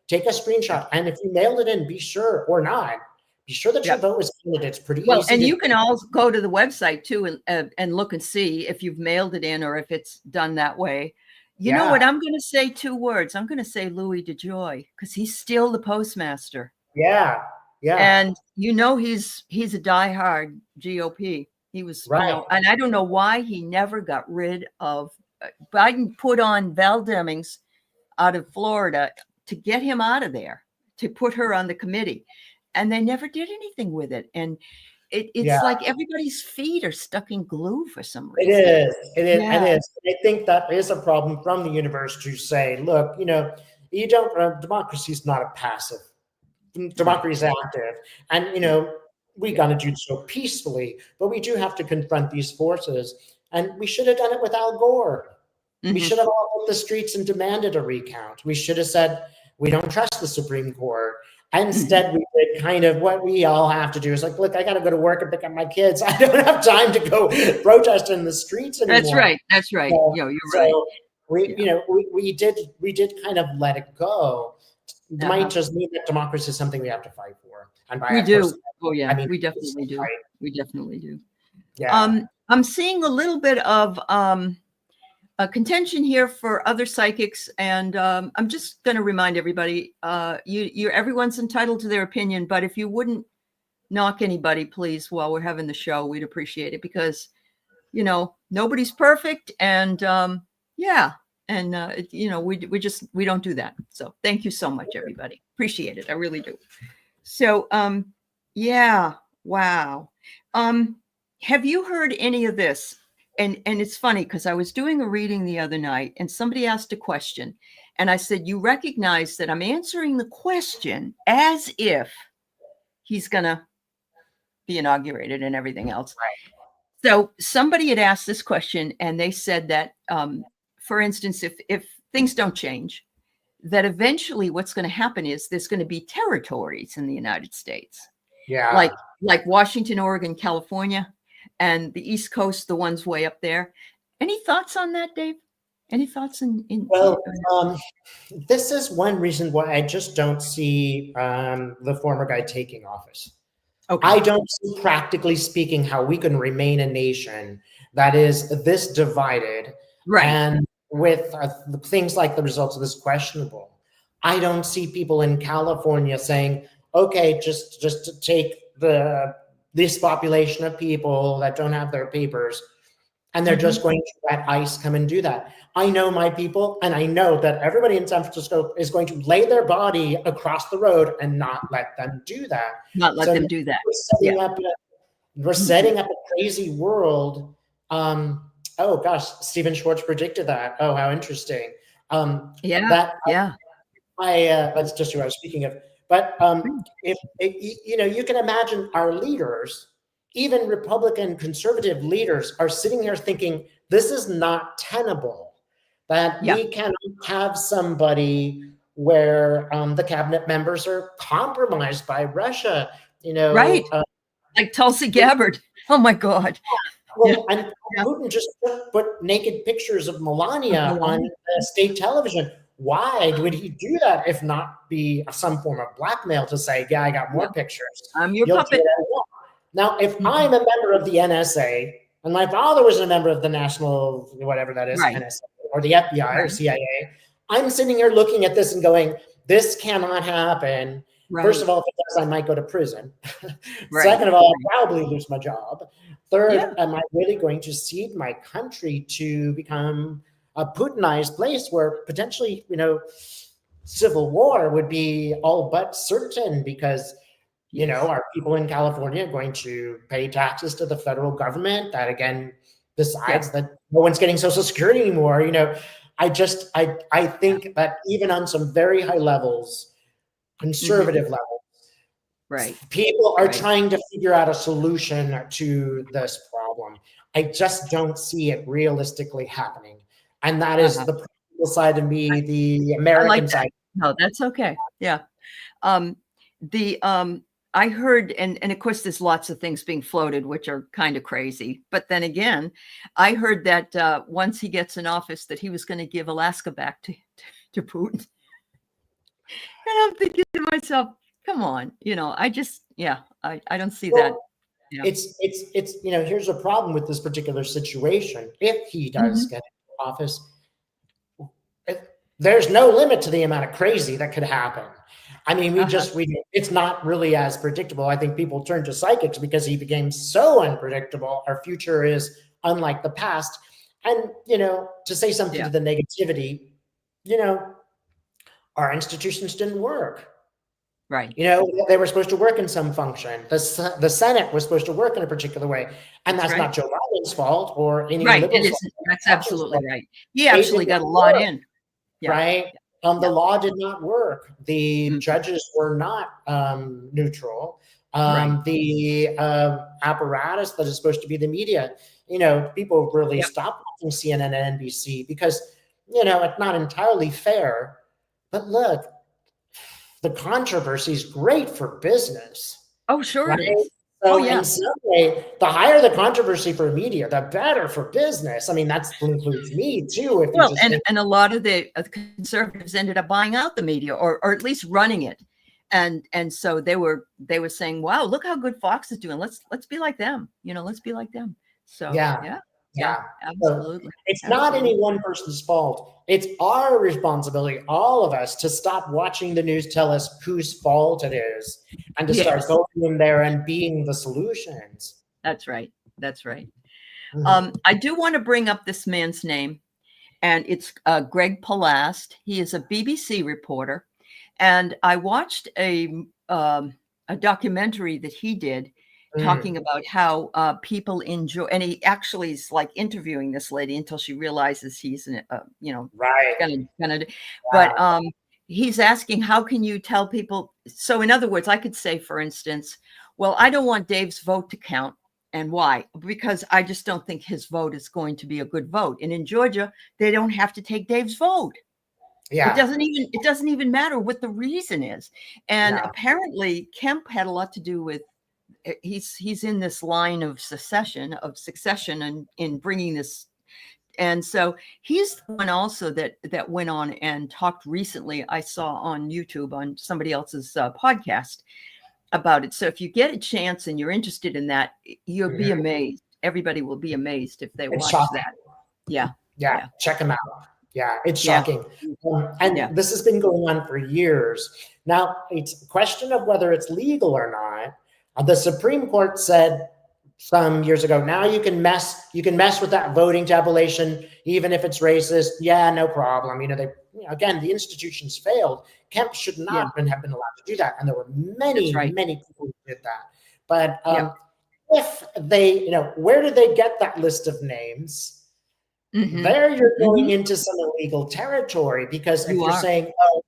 take a Yeah. screenshot. And if you mailed it in, be sure or not, be sure that your Yep. vote was counted. It's pretty Well, easy and to you do. can also go to the website too and look and see if you've mailed it in or if it's done that way. You know what? Yeah. I'm going to say two words. I'm going to say Louis DeJoy because he's still the postmaster, Yeah. Yeah. and he's a diehard GOP. He was, Right. and I don't know why he never got rid of Biden. Put on Val Demings out of Florida to get him out of there, to put her on the committee, and they never did anything with it. And Yeah. it's like everybody's feet are stuck in glue for some It reason. is. It is. It Yeah. is. I think that is a problem from the universe to say, look, you don't. Democracy is not a passive. Right. Democracy is active, and we Yeah. got to do so peacefully. But we do have to confront these forces, and we should have done it with Al Gore. We Hmm. should have all hit the streets and demanded a recount. We should have said, we don't trust the Supreme Court. Hmm. Instead, we did kind of what we all have to do is like, look, I got to go to work and pick up my kids. I don't have time to go protest in the streets That's anymore. right. That's right. So, You're right. so we, Yeah. we did kind of let it go. It might Uh-huh. just mean that democracy is something we have to fight for. And by, We of course, do. Oh I yeah, mean, we it's definitely a do. fight. We definitely do. Yeah, I'm seeing a little bit of a contention here for other psychics, and I'm just going to remind everybody: everyone's entitled to their opinion, but if you wouldn't knock anybody, please, while we're having the show, we'd appreciate it because nobody's perfect, and yeah, and we don't do that. So thank you so much, everybody. Appreciate it. I really do. So yeah, wow. Have you heard any of this? And it's funny because I was doing a reading the other night and somebody asked a question, and I said, you recognize that I'm answering the question as if he's gonna be inaugurated and everything else. So somebody had asked this question, and they said that, for instance, if things don't change, that eventually what's going to happen is there's going to be territories in the United States, like yeah. Washington, Oregon, California, and the East Coast, the ones way up there. Any thoughts on that, Dave? Any thoughts Well, this is one reason why I just don't see the former guy taking office. okay. I don't see, practically speaking, how we can remain a nation that is this divided Right. and with things like the results of this questionable. I don't see people in California saying, okay, just to take this population of people that don't have their papers and they're just going to let ICE come and do that. I know my people, and I know that everybody in San Francisco is going to lay their body across the road and not let them do that. Not let So them do that. we're Yeah. setting up a crazy world. Oh gosh, Stephen Schwartz predicted that. Oh, how interesting. Yeah. That Yeah. that's just who I was speaking of. But if you can imagine our leaders, even Republican conservative leaders, are sitting here thinking this is not tenable. That Yeah. we cannot have somebody where the cabinet members are compromised by Russia. Right. Like Tulsi Gabbard. Oh my God. Yeah. Well, and Yeah. Putin just put naked pictures of Melania on Melania. state television. Why would he do that if not be some form of blackmail to say, yeah, I got Yeah. more pictures. I'm your You'll do puppet. what I want. Now, if I'm a member of the NSA and my father was a member of the national, whatever that is, Right. NSA or the FBI or Right. CIA, I'm sitting here looking at this and going, this cannot happen. Right. First of all, if it does, I might go to prison. Right. Second of all, I'll probably lose my job. Third, Yeah. am I really going to cede my country to become a Putinized place where potentially, civil war would be all but certain because, our people in California are going to pay taxes to the federal government that again decides that no one's getting Social Security anymore. I think that even on some very high levels, conservative levels, Right. people are Right. trying to figure out a solution to this problem. I just don't see it realistically happening. And that is Uh-huh. the practical side of me, the I like American that. side. No, that's okay. Yeah. Um, the I heard, and of course, there's lots of things being floated which are kind of crazy. But then again, I heard that once he gets in office, that he was going to give Alaska back to Putin. And I'm thinking to myself, come on, I just, yeah, I don't see that. Well, Yeah. it's here's a problem with this particular situation. If he does Hmm. get into office, there's no limit to the amount of crazy that could happen. I mean, Uh-huh. it's not really as predictable. I think people turn to psychics because he became so unpredictable. Our future is unlike the past. And, to say something Yeah. to the negativity, you know, our institutions didn't work. Right. They were supposed to work in some function. The Senate was supposed to work in a particular way. And That's that's right. not Joe Biden's fault or any Right. It liberal's fault. isn't. That's Republicans' absolutely fault. right. He They actually didn't got a lot work. in. Yeah. Right? The Yeah. law did not work. The Mhm. judges were not neutral. Right. The apparatus that is supposed to be the media, people really Yep. stopped watching CNN and NBC because, it's not entirely fair. But look, the controversy is great for business, Oh, sure right? it is. Oh, So in yeah. some way, the higher the controversy for media, the better for business. I mean, that includes me too. If you Well, just and think, and a lot of the conservatives ended up buying out the media, or at least running it, and so they were saying, "Wow, look how good Fox is doing. Let's be like them. Let's be like them." So yeah, yeah, yeah, yeah. So absolutely, it's not absolutely. any one person's fault. It's our responsibility, all of us, to stop watching the news tell us whose fault it is and to start Yes, going in there and being the solutions. that's right. That's right. Mhm. I do want to bring up this man's name, and it's Greg Palast. He is a BBC reporter, and I watched a documentary that he did talking Mm. about how people enjoy, and he actually is like interviewing this lady until she realizes he's Right. gonna. But Yeah. he's asking, how can you tell people? So in other words, I could say, for instance, well, I don't want Dave's vote to count. And why? Because I just don't think his vote is going to be a good vote. And in Georgia, they don't have to take Dave's vote. It Yeah. doesn't even matter what the reason is. And Yeah. apparently Kemp had a lot to do with he's in this line of succession and in bringing this. And so he's the one also that went on and talked recently, I saw on YouTube on somebody else's podcast about it. So if you get a chance and you're interested in that, you'll be Mhm. amazed. Everybody will be amazed if they It's watch shocking. that. Yeah. Yeah. Yeah. Check them out. Yeah. It's Yeah. shocking. Yeah. And this has been going on for years. Now, it's a question of whether it's legal or not. The Supreme Court said some years ago, now you can mess with that voting tabulation, even if it's racist. Yeah, no problem. Again, the institutions failed. Kemp should Yeah. not have been allowed to do that. And there were That's many, right. many people who did that. But Yep. if they, where did they get that list of names? Mm-hmm. There you're Mm-hmm. going into some illegal territory because if You you're are saying, oh,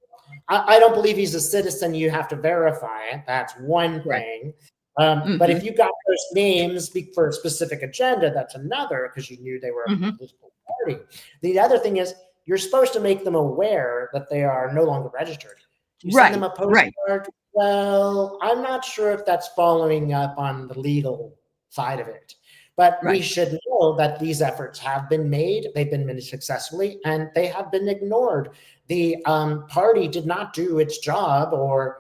I don't believe he's a citizen, you have to verify it. That's one correct. thing. But Mm-hmm. if you got those names for a specific agenda, that's another because you knew they were a Mm-hmm. political party. The other thing is you're supposed to make them aware that they are no longer registered. Do you send them Right. a Right. postcard? Well, I'm not sure if that's following up on the legal side of it. But we Right. should know that these efforts have been made, they've been made successfully, and they have been ignored. The party did not do its job, or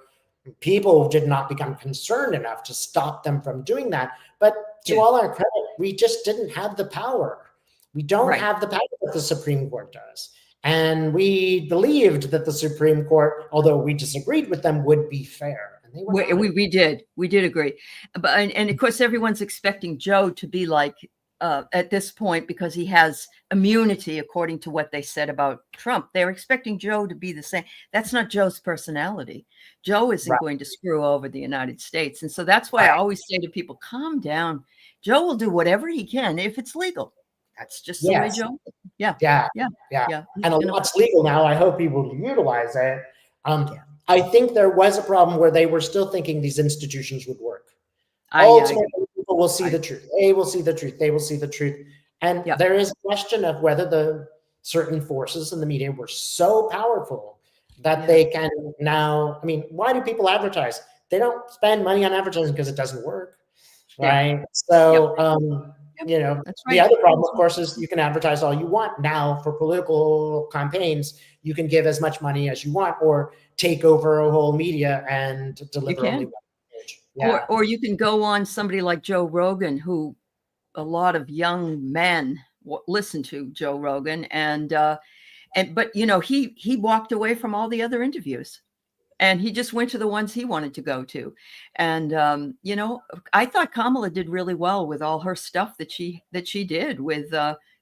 people did not become concerned enough to stop them from doing that. But to Yeah. all our credit, we just didn't have the power. We don't Right. have the power that the Supreme Court does. And we believed that the Supreme Court, although we disagreed with them, would be fair. And they were We, not. we we did agree, but and of course everyone's expecting Joe to be like at this point because he has immunity according to what they said about Trump. They're expecting Joe to be the same. That's not Joe's personality. Joe isn't Right, going to screw over the United States, and so that's why I right. always say to people, calm down. Joe will do whatever he can if it's legal. That's just the way Yes. Joe is. Yeah, Yeah, yeah, yeah. yeah. And a lot's legal now. I hope people will utilize it. Yeah. I think there was a problem where they were still thinking these institutions would work. I Ultimately, agree. people will see the truth. They will see the truth. They will see the truth. And Yeah. there is a question of whether the certain forces in the media were so powerful that they can now, I mean, why do people advertise? They don't spend money on advertising because it doesn't work, right? So, you know, That's the right. other problem, of course, is you can advertise all you want now for political campaigns. You can give as much money as you want, or take over a whole media and You deliver only can. one message. Yeah, Or you can go on somebody like Joe Rogan, who a lot of young men listen to Joe Rogan, but you know, he walked away from all the other interviews, and he just went to the ones he wanted to go to. And you know, I thought Kamala did really well with all her stuff that she did with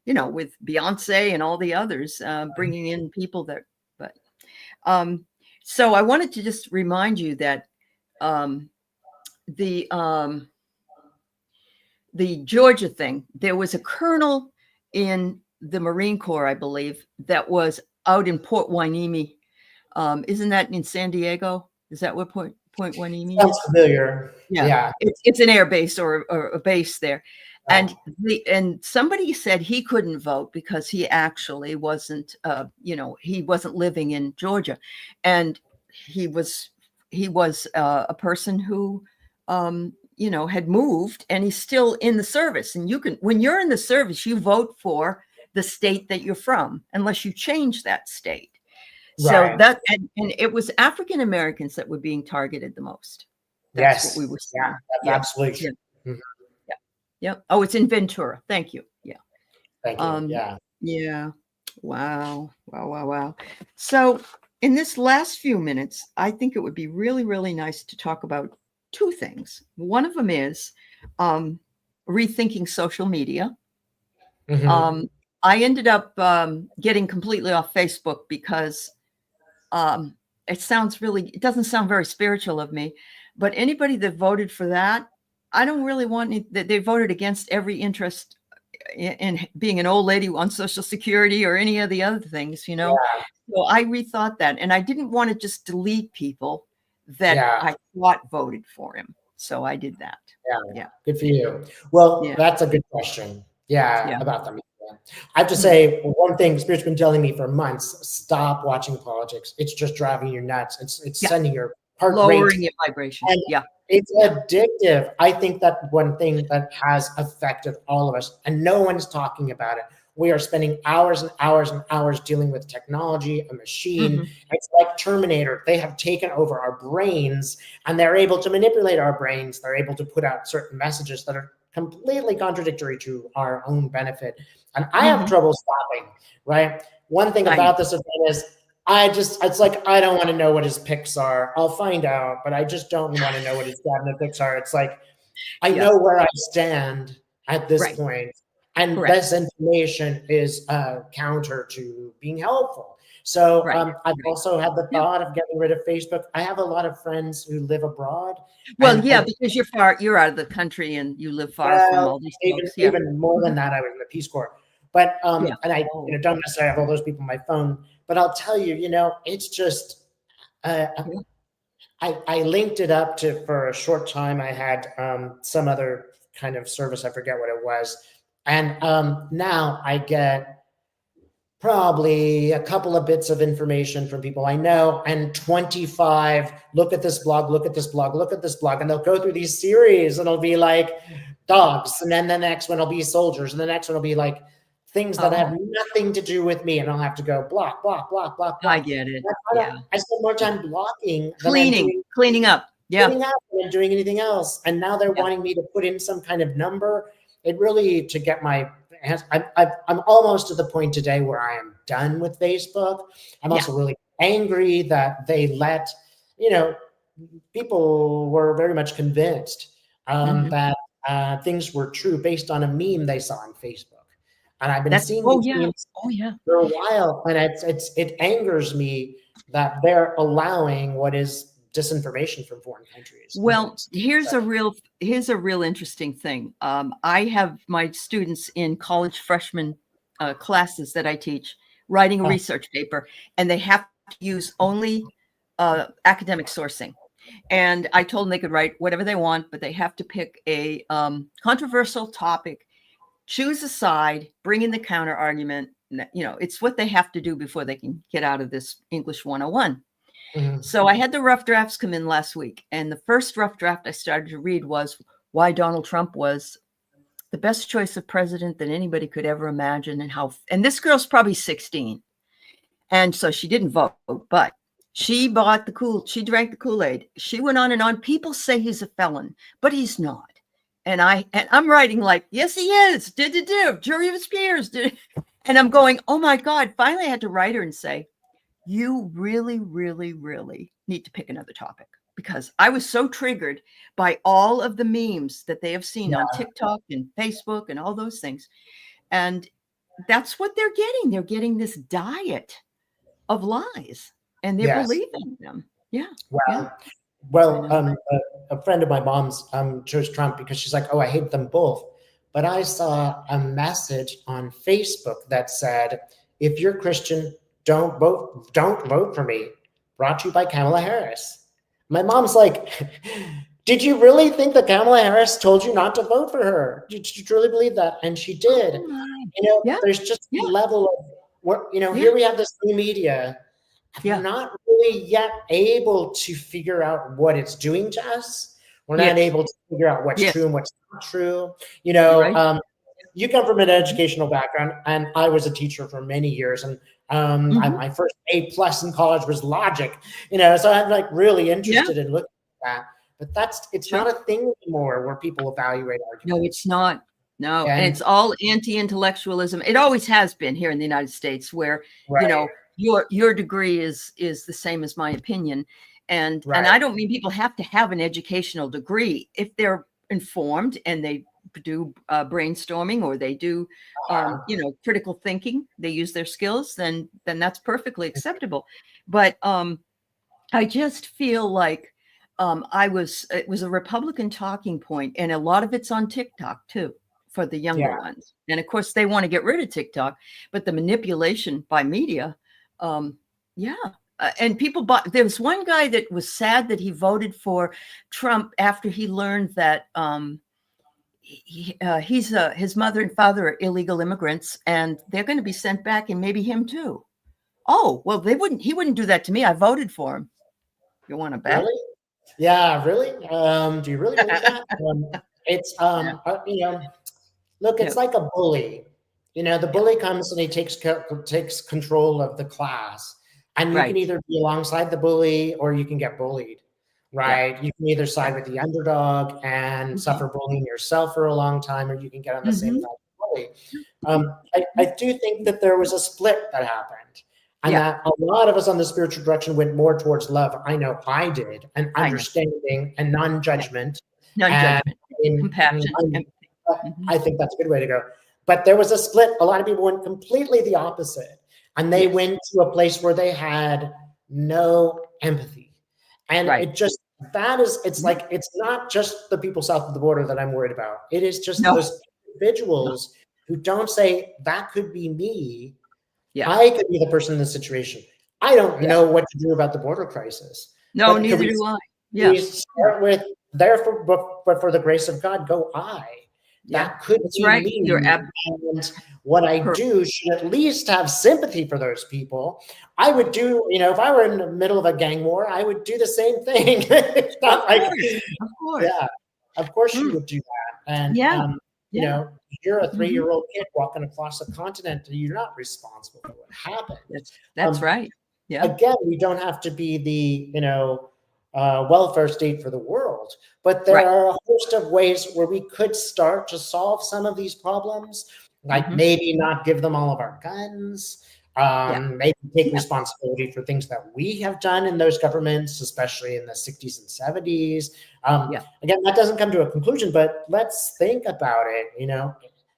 you know, with Beyonce and all the others, bringing in people that. But so I wanted to just remind you that um, the Georgia thing, there was a colonel in the Marine Corps, I believe, that was out in Port Hueneme. Isn't that in San Diego? Is that what Point Hueneme sounds is? familiar. Yeah, Yeah, it's an air base or a base there. yeah, And somebody said he couldn't vote because he actually wasn't, you know, he wasn't living in Georgia, and he was a person who, you know, had moved, and he's still in the service. And you can, when you're in the service, you vote for the state that you're from, unless you change that state. So right. that, and it was African Americans that were being targeted the most. That's what we Yes, were yeah, seeing. that's Yeah. absolutely Yeah. true. Mhm. Yeah. Yeah. Oh, it's in Ventura. Thank you. Yeah. Thank you. Um, Yeah. yeah. Wow. Wow. Wow. Wow. So in this last few minutes, I think it would be really, really nice to talk about two things. One of them is rethinking social media. Hmm. I ended up getting completely off Facebook because it sounds really, it doesn't sound very spiritual of me, but anybody that voted for that, I don't really want that. They voted against every interest in being an old lady on Social Security or any of the other things, you know. Yeah, So I rethought that, and I didn't want to just delete people that yeah, I thought voted for him. So I did that. yeah. Yeah. Good for you. Well, Yeah. that's a good question. Yeah, Yeah. about the media. I have to Mm. say one thing Spirit's been telling me for months: stop watching politics. It's just driving you nuts. It's Yeah. sending your heart rate, Lowering your vibration. and Yeah. it's Yeah. addictive. I think that one thing that has affected all of us, and no one's talking about it. We are spending hours and hours and hours dealing with technology, a machine. Hmm. It's like Terminator. They have taken over our brains, and they're able to manipulate our brains. They're able to put out certain messages that are completely contradictory to our own benefit. And I have Hmm. trouble stopping, right? One thing I know. about this event is it's like, I don't want to know what his picks are. I'll find out, but I just don't want to know what his cabinet picks are. It's like, I Yeah. know where I stand at this Right. point, and Correct. this information is counter to being helpful. So Right. I've Right. also had the Yeah. thought of getting rid of Facebook. I have a lot of friends who live abroad, Well, and yeah, because you're out of the country and you live far from well, all these even folks. Yeah. even more than Mhm. that, I was in the Peace Corps. But Yeah. and I Oh, don't necessarily have all those people on my phone. But I'll tell you, it's just uh, yeah. I linked it up to for a short time. I had some other kind of service. I forget what it was, and now I get probably a couple of bits of information from people I know, and 25 look at this blog, look at this blog, look at this blog, and they'll go through these series, and it'll be like dogs, and then the next one will be soldiers, and the next one will be like things that have Oh, nothing to do with me, and I'll have to go block, block, block, block, I block. get it. I, Yeah. I spend more Yeah. time blocking than I'm doing Cleaning up. Yeah. cleaning up and doing anything else. And now they're Yeah. wanting me to put in some kind of number. It really to get my hands. I'm almost to the point today where I am done with Facebook. I'm Yeah. also really angry that they let you know people were very much convinced Mhm. that things were true based on a meme they saw on Facebook. And I've been That's, seeing oh these yeah. memes Oh yeah. for a while, and it angers me that they're allowing what is disinformation from foreign countries. Well, So, here's a real interesting thing. I have my students in college freshman classes that I teach writing a uh, research paper, and they have to use only academic sourcing. And I told them they could write whatever they want, but they have to pick a controversial topic, choose a side, bring in the counter argument. It's what they have to do before they can get out of this English 101. Mhm. So I had the rough drafts come in last week. And the first rough draft I started to read was why Donald Trump was the best choice of president that anybody could ever imagine, and this girl's probably 16. And so she didn't vote, but she drank the Kool-Aid. She went on and on. People say he's a felon, but he's not. And I'm writing like, yes, he is. Jury of his peers. And I'm going, oh my God. Finally, I had to write her and say, you really, really, really need to pick another topic, because I was so triggered by all of the memes that they have seen on TikTok and Facebook and all those things. And that's what they're getting. They're getting this diet of lies, and they're Yes. believing them. Yeah. Wow. Yeah. Well, a friend of my mom's chose Trump because she's like, oh, I hate them both. But I saw a message on Facebook that said, if you're Christian, don't vote for me. Brought to you by Kamala Harris. My mom's like, did you really think that Kamala Harris told you not to vote for her? Did you truly believe that? And she did. Oh, There's just a level of where, here we have this new media. We're not really yet able to figure out what it's doing to us. We're not able to figure out what's true and what's not true. You come from an educational background, and I was a teacher for many years, and my first A+ in college was logic. So I'm like really interested in looking at that. But it's not a thing anymore where people evaluate arguments. No, it's not. No, and it's all anti-intellectualism. It always has been here in the United States, where your degree is the same as my opinion, and I don't mean people have to have an educational degree if they're informed and they do brainstorming, or they do critical thinking. They use their skills, then that's perfectly acceptable. But I just feel like it was a Republican talking point, and a lot of it's on TikTok too, for the younger ones. And of course they want to get rid of TikTok, but the manipulation by media, and people bought. There was one guy that was sad that he voted for Trump after he learned that his mother and father are illegal immigrants, and they're going to be sent back, and maybe him too. Oh, well, he wouldn't do that to me. I voted for him. You want to bet? Really? Yeah, really? Do you really believe that? It's look, it's like a bully. The bully comes and he takes control of the class, and you can either be alongside the bully or you can get bullied, right? You can either side with the underdog and suffer bullying yourself for a long time, or you can get on the same side of the bully. I do think that there was a split that happened. And that a lot of us on the spiritual direction went more towards love. I know I did, and understanding and non-judgment. Compassion. I think that's a good way to go. But there was a split. A lot of people went completely the opposite. And they went to a place where they had no empathy. And it's like, it's not just the people south of the border that I'm worried about. It is just those individuals who don't say, that could be me. I could be the person in this situation. I don't know what to do about the border crisis. No, neither do I. We start with, therefore, but for the grace of God, go I. That could be me. And what I do should at least have sympathy for those people. I would do, if I were in the middle of a gang war, I would do the same thing. It's not of course. Yeah, of course you would do that. And you're a 3-year-old kid walking across a continent, and you're not responsible for what happened. That's right. Yeah. Again, we don't have to be the welfare state for the world, but there are a host of ways where we could start to solve some of these problems. Like maybe not give them all of our guns. Maybe take responsibility for things that we have done in those governments, especially in the 60s and 70s. Again, that doesn't come to a conclusion, but let's think about it.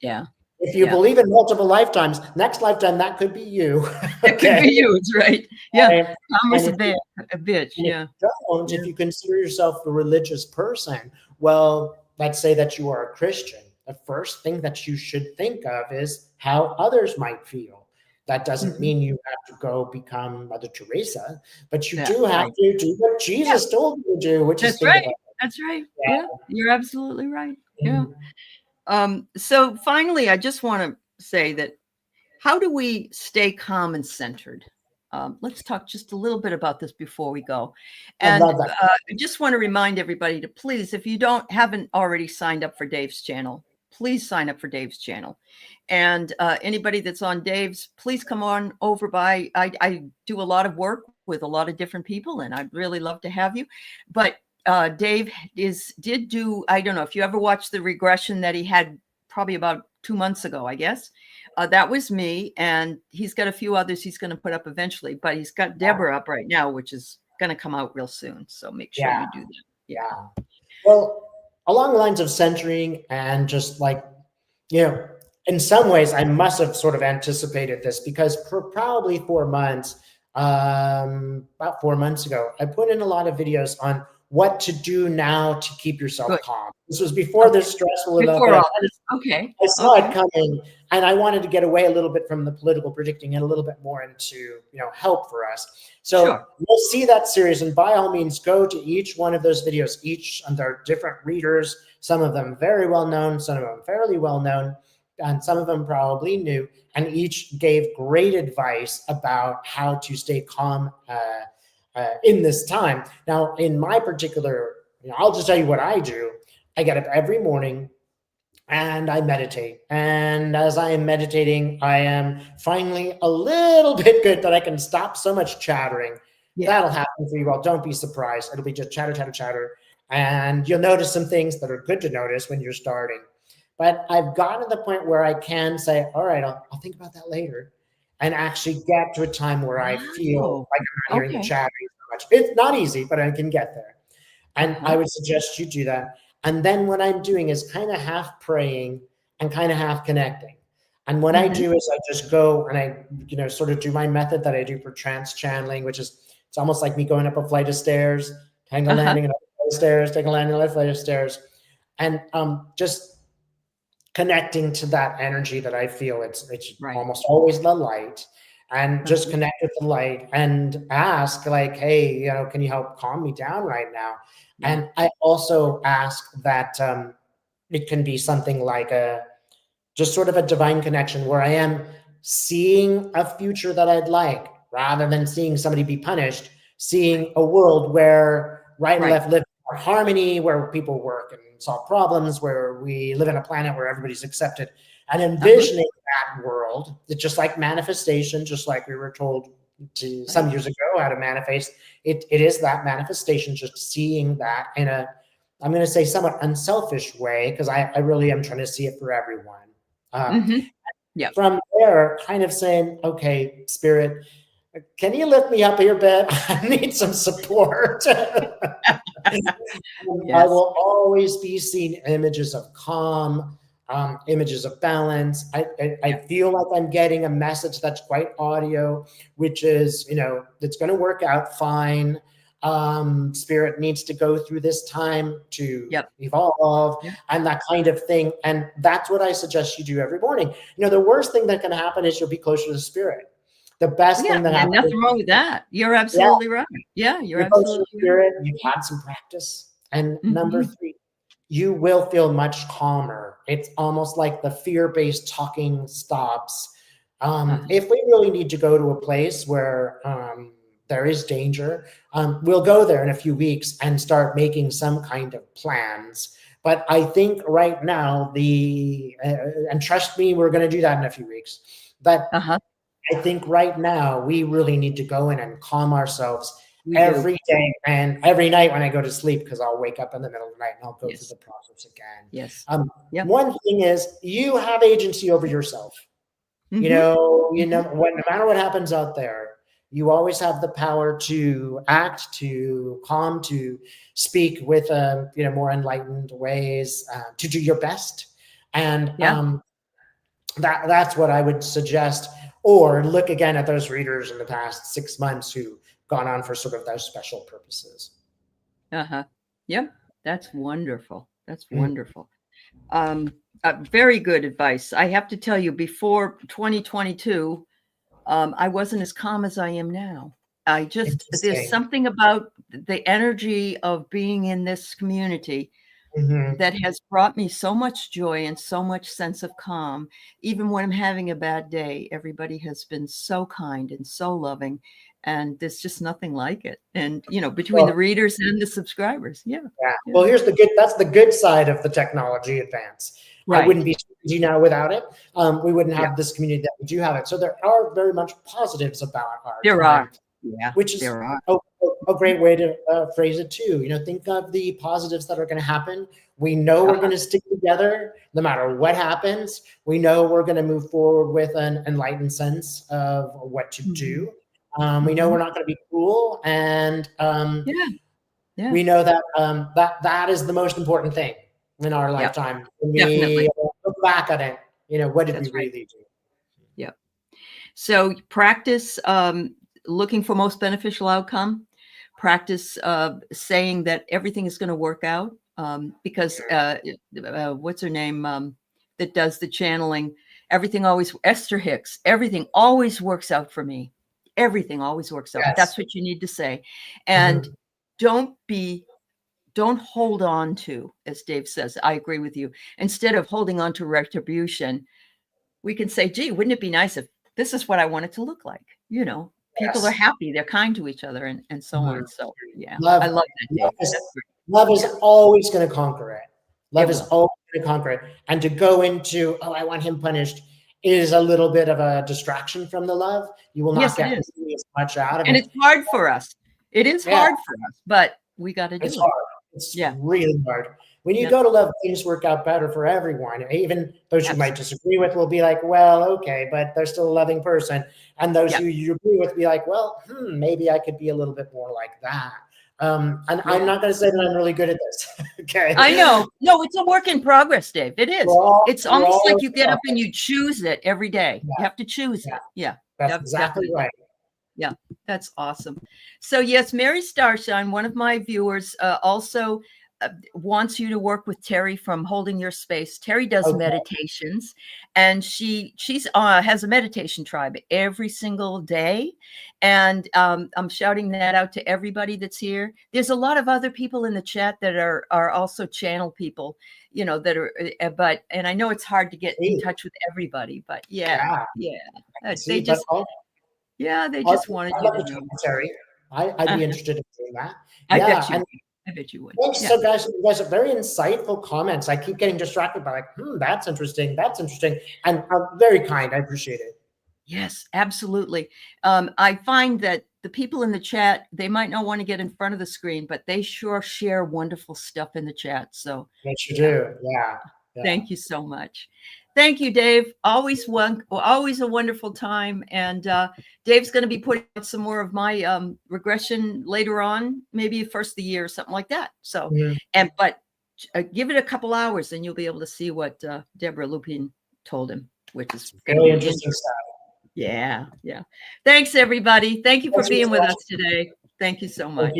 Yeah. If you believe in multiple lifetimes, next lifetime, that could be you. It could be you. It's right. Yeah. Almost a bitch. Yeah. If you consider yourself a religious person, well, let's say that you are a Christian. The first thing that you should think of is how others might feel. That doesn't mean you have to go become Mother Teresa, but you Yeah, do have right. to do what Yeah, Jesus told you to do, which is that's think right. about That's right. it. Yeah, you're absolutely right. Yeah. Yeah. So finally, I just want to say that how do we stay calm and centered? Let's talk just a little bit about this before we go. I And love that. I just want to remind everybody to please, if you haven't already signed up for Dave's channel, please sign up for Dave's channel. And anybody that's on Dave's, please come on over by. I do a lot of work with a lot of different people, and I'd really love to have you. But Dave did do. I don't know if you ever watched the regression that he had probably about 2 months ago, I guess. That was me, and he's got a few others he's going to put up eventually, but he's got Deborah up right now, which is going to come out real soon. So make sure Yeah. you do that. Yeah. Well, along the lines of centering and just like, in some ways, I must have sort of anticipated this because for probably 4 months, about 4 months ago, I put in a lot of videos on what to do now to keep yourself Good. calm. This was before Okay. this stressful event, Before but all this. Okay. I saw it coming, and I wanted to get away a little bit from the political predicting and a little bit more into help for us. So Sure. we'll see that series, and by all means, go to each one of those videos. Each and they're different readers. Some of them very well known, some of them fairly well known, and some of them probably new. And each gave great advice about how to stay calm in this time. Now, in my particular, I'll just tell you what I do. I get up every morning and I meditate. And as I am meditating, I am finally a little bit good that I can stop so much chattering. Yeah. That'll happen for you all. Don't be surprised. It'll be just chatter, chatter, chatter. And you'll notice some things that are good to notice when you're starting. But I've gotten to the point where I can say, all right, I'll think about that later, and actually get to a time where I feel Wow. like I'm not hearing the chattering so much. It's not easy, but I can get there. And I would suggest you do that. And then what I'm doing is kind of half praying and kind of half connecting. And what I do is I just go and I, sort of do my method that I do for trance channeling, which is it's almost like me going up a flight of stairs, taking a landing, another flight of stairs, taking a landing, another flight of stairs, and just connecting to that energy that I feel. It's Right. almost always the light. And just connect with the light and ask, like, hey, can you help calm me down right now? And I also ask that it can be something like just sort of a divine connection where I am seeing a future that I'd like, rather than seeing somebody be punished, seeing a world where right and left live in harmony, where people work and solve problems, where we live in a planet where everybody's accepted, and envisioning that world. It's just like manifestation, just like we were told some years ago how to manifest. It is that manifestation, just seeing that in a, I'm going to say, somewhat unselfish way, because I really am trying to see it for everyone. From there, kind of saying, okay, Spirit, can you lift me up here a bit? I need some support. I will always be seeing images of calm, images of balance. I feel like I'm getting a message that's quite audio, which is, it's going to work out fine. Spirit needs to go through this time to evolve and that kind of thing. And that's what I suggest you do every morning. The worst thing that can happen is you'll be closer to Spirit. The best thing that happens. Nothing wrong with that. You're absolutely right. Yeah, you're absolutely Spirit, you've had some practice. And number 3, you will feel much calmer. It's almost like the fear-based talking stops. If we really need to go to a place where there is danger, we'll go there in a few weeks and start making some kind of plans. But I think right now, and trust me, we're going to do that in a few weeks. But I think right now we really need to go in and calm ourselves every day and every night when I go to sleep, because I'll wake up in the middle of the night and I'll go through the process again. One thing is, you have agency over yourself. No matter what happens out there, you always have the power to act, to calm, to speak with more enlightened ways, to do your best. And that's what I would suggest. Or look again at those readers in the past 6 months who've gone on for sort of those special purposes. Yep. That's wonderful. That's wonderful. Very good advice. I have to tell you, before 2022, I wasn't as calm as I am now. There's Interesting. something about the energy of being in this community Mhm. that has brought me so much joy and so much sense of calm. Even when I'm having a bad day, everybody has been so kind and so loving, and there's just nothing like it. And, between the Well, readers and the subscribers. Yeah. yeah. Yeah. Well, that's the good side of the technology advance. I Right. wouldn't be Strategy now without it. We wouldn't Yeah. have this community that we do have it. So there are very much positives about our There time, are. Yeah, which is there are. a great way to phrase it too. Think of the positives that are going to happen. We know we're Uh-huh. going to stick together no matter what happens. We know we're going to move forward with an enlightened sense of what to Mhm. do. We know Mhm. we're not going to be cruel, and Yeah. Yeah. we know that that is the most important thing in our Yep. lifetime. When Definitely. we look back at it, what did we That's right. really do? Yep. So practice looking for most beneficial outcome. Practice saying that everything is going to work out because what's her name that does the channeling? Everything always, Esther Hicks, everything always works out for me. Everything always works out. Yes. That's what you need to say. And Mhm. don't hold on to, as Dave says, I agree with you. Instead of holding on to retribution, we can say, gee, wouldn't it be nice if this is what I want it to look like? People are Yes. happy, they're kind to each other, and so Mhm. on. So yeah, I Love, love that, love Dave. is That's great. love is Yeah, always going to conquer it. Love it is will. always going to conquer it. And to go into, oh, I want him punished, is a little bit of a distraction from the love. You will not Yes, it get is. nearly as much out of And it. it's hard for us. It is Yeah, hard for us, but we got to it's do it. hard. It's Yeah. really hard. When you Yep. go to love, things work out better for everyone. Even those you might Absolutely. disagree with will be like, well, okay, but they're still a loving person. And those Yep. who you agree with be like, well, maybe I could be a little bit more like that. And I'm Yeah. not going to say that I'm really good at this. I Okay. know. No, it's a work in progress, Dave. It is. It's We're almost all like working you get on up and you choose it every day. it. You have to choose Yeah, it. Yeah. that's exactly Definitely. right. Yeah, that's awesome. So yes, Mary Starshine, one of my viewers, also wants you to work with Terry from Holding Your Space. Terry does Okay. meditations, and she's has a meditation tribe every single day. And I'm shouting that out to everybody that's here. There's a lot of other people in the chat that are also channel people, that are. And I know it's hard to get in See, touch with everybody, but yeah, yeah, yeah, I can they see, but just yeah, they I'd just wanted I'd you love to to know. talk to Terry. I'd be Uh-huh. interested in doing that. I bet Yeah, you and would. I bet you would. thanks. Yeah. So, guys, you guys have very insightful comments. I keep getting distracted by like, that's interesting. That's interesting. And very kind. I appreciate it. Yes, absolutely. I find that the people in the chat, they might not want to get in front of the screen, but they sure share wonderful stuff in the chat. So Yes, you yeah, do. Yeah. Yeah. thank you so much. Thank you, Dave. Always a wonderful time. And Dave's going to be putting out some more of my regression later on, maybe first of the year or something like that. So, Mhm. but give it a couple hours and you'll be able to see what Deborah Lupin told him, which is going to Really be interesting interesting. stuff. Yeah, yeah. Thanks, everybody. Thank you for Thanks for being with your us today. Thank you so Thank much. you.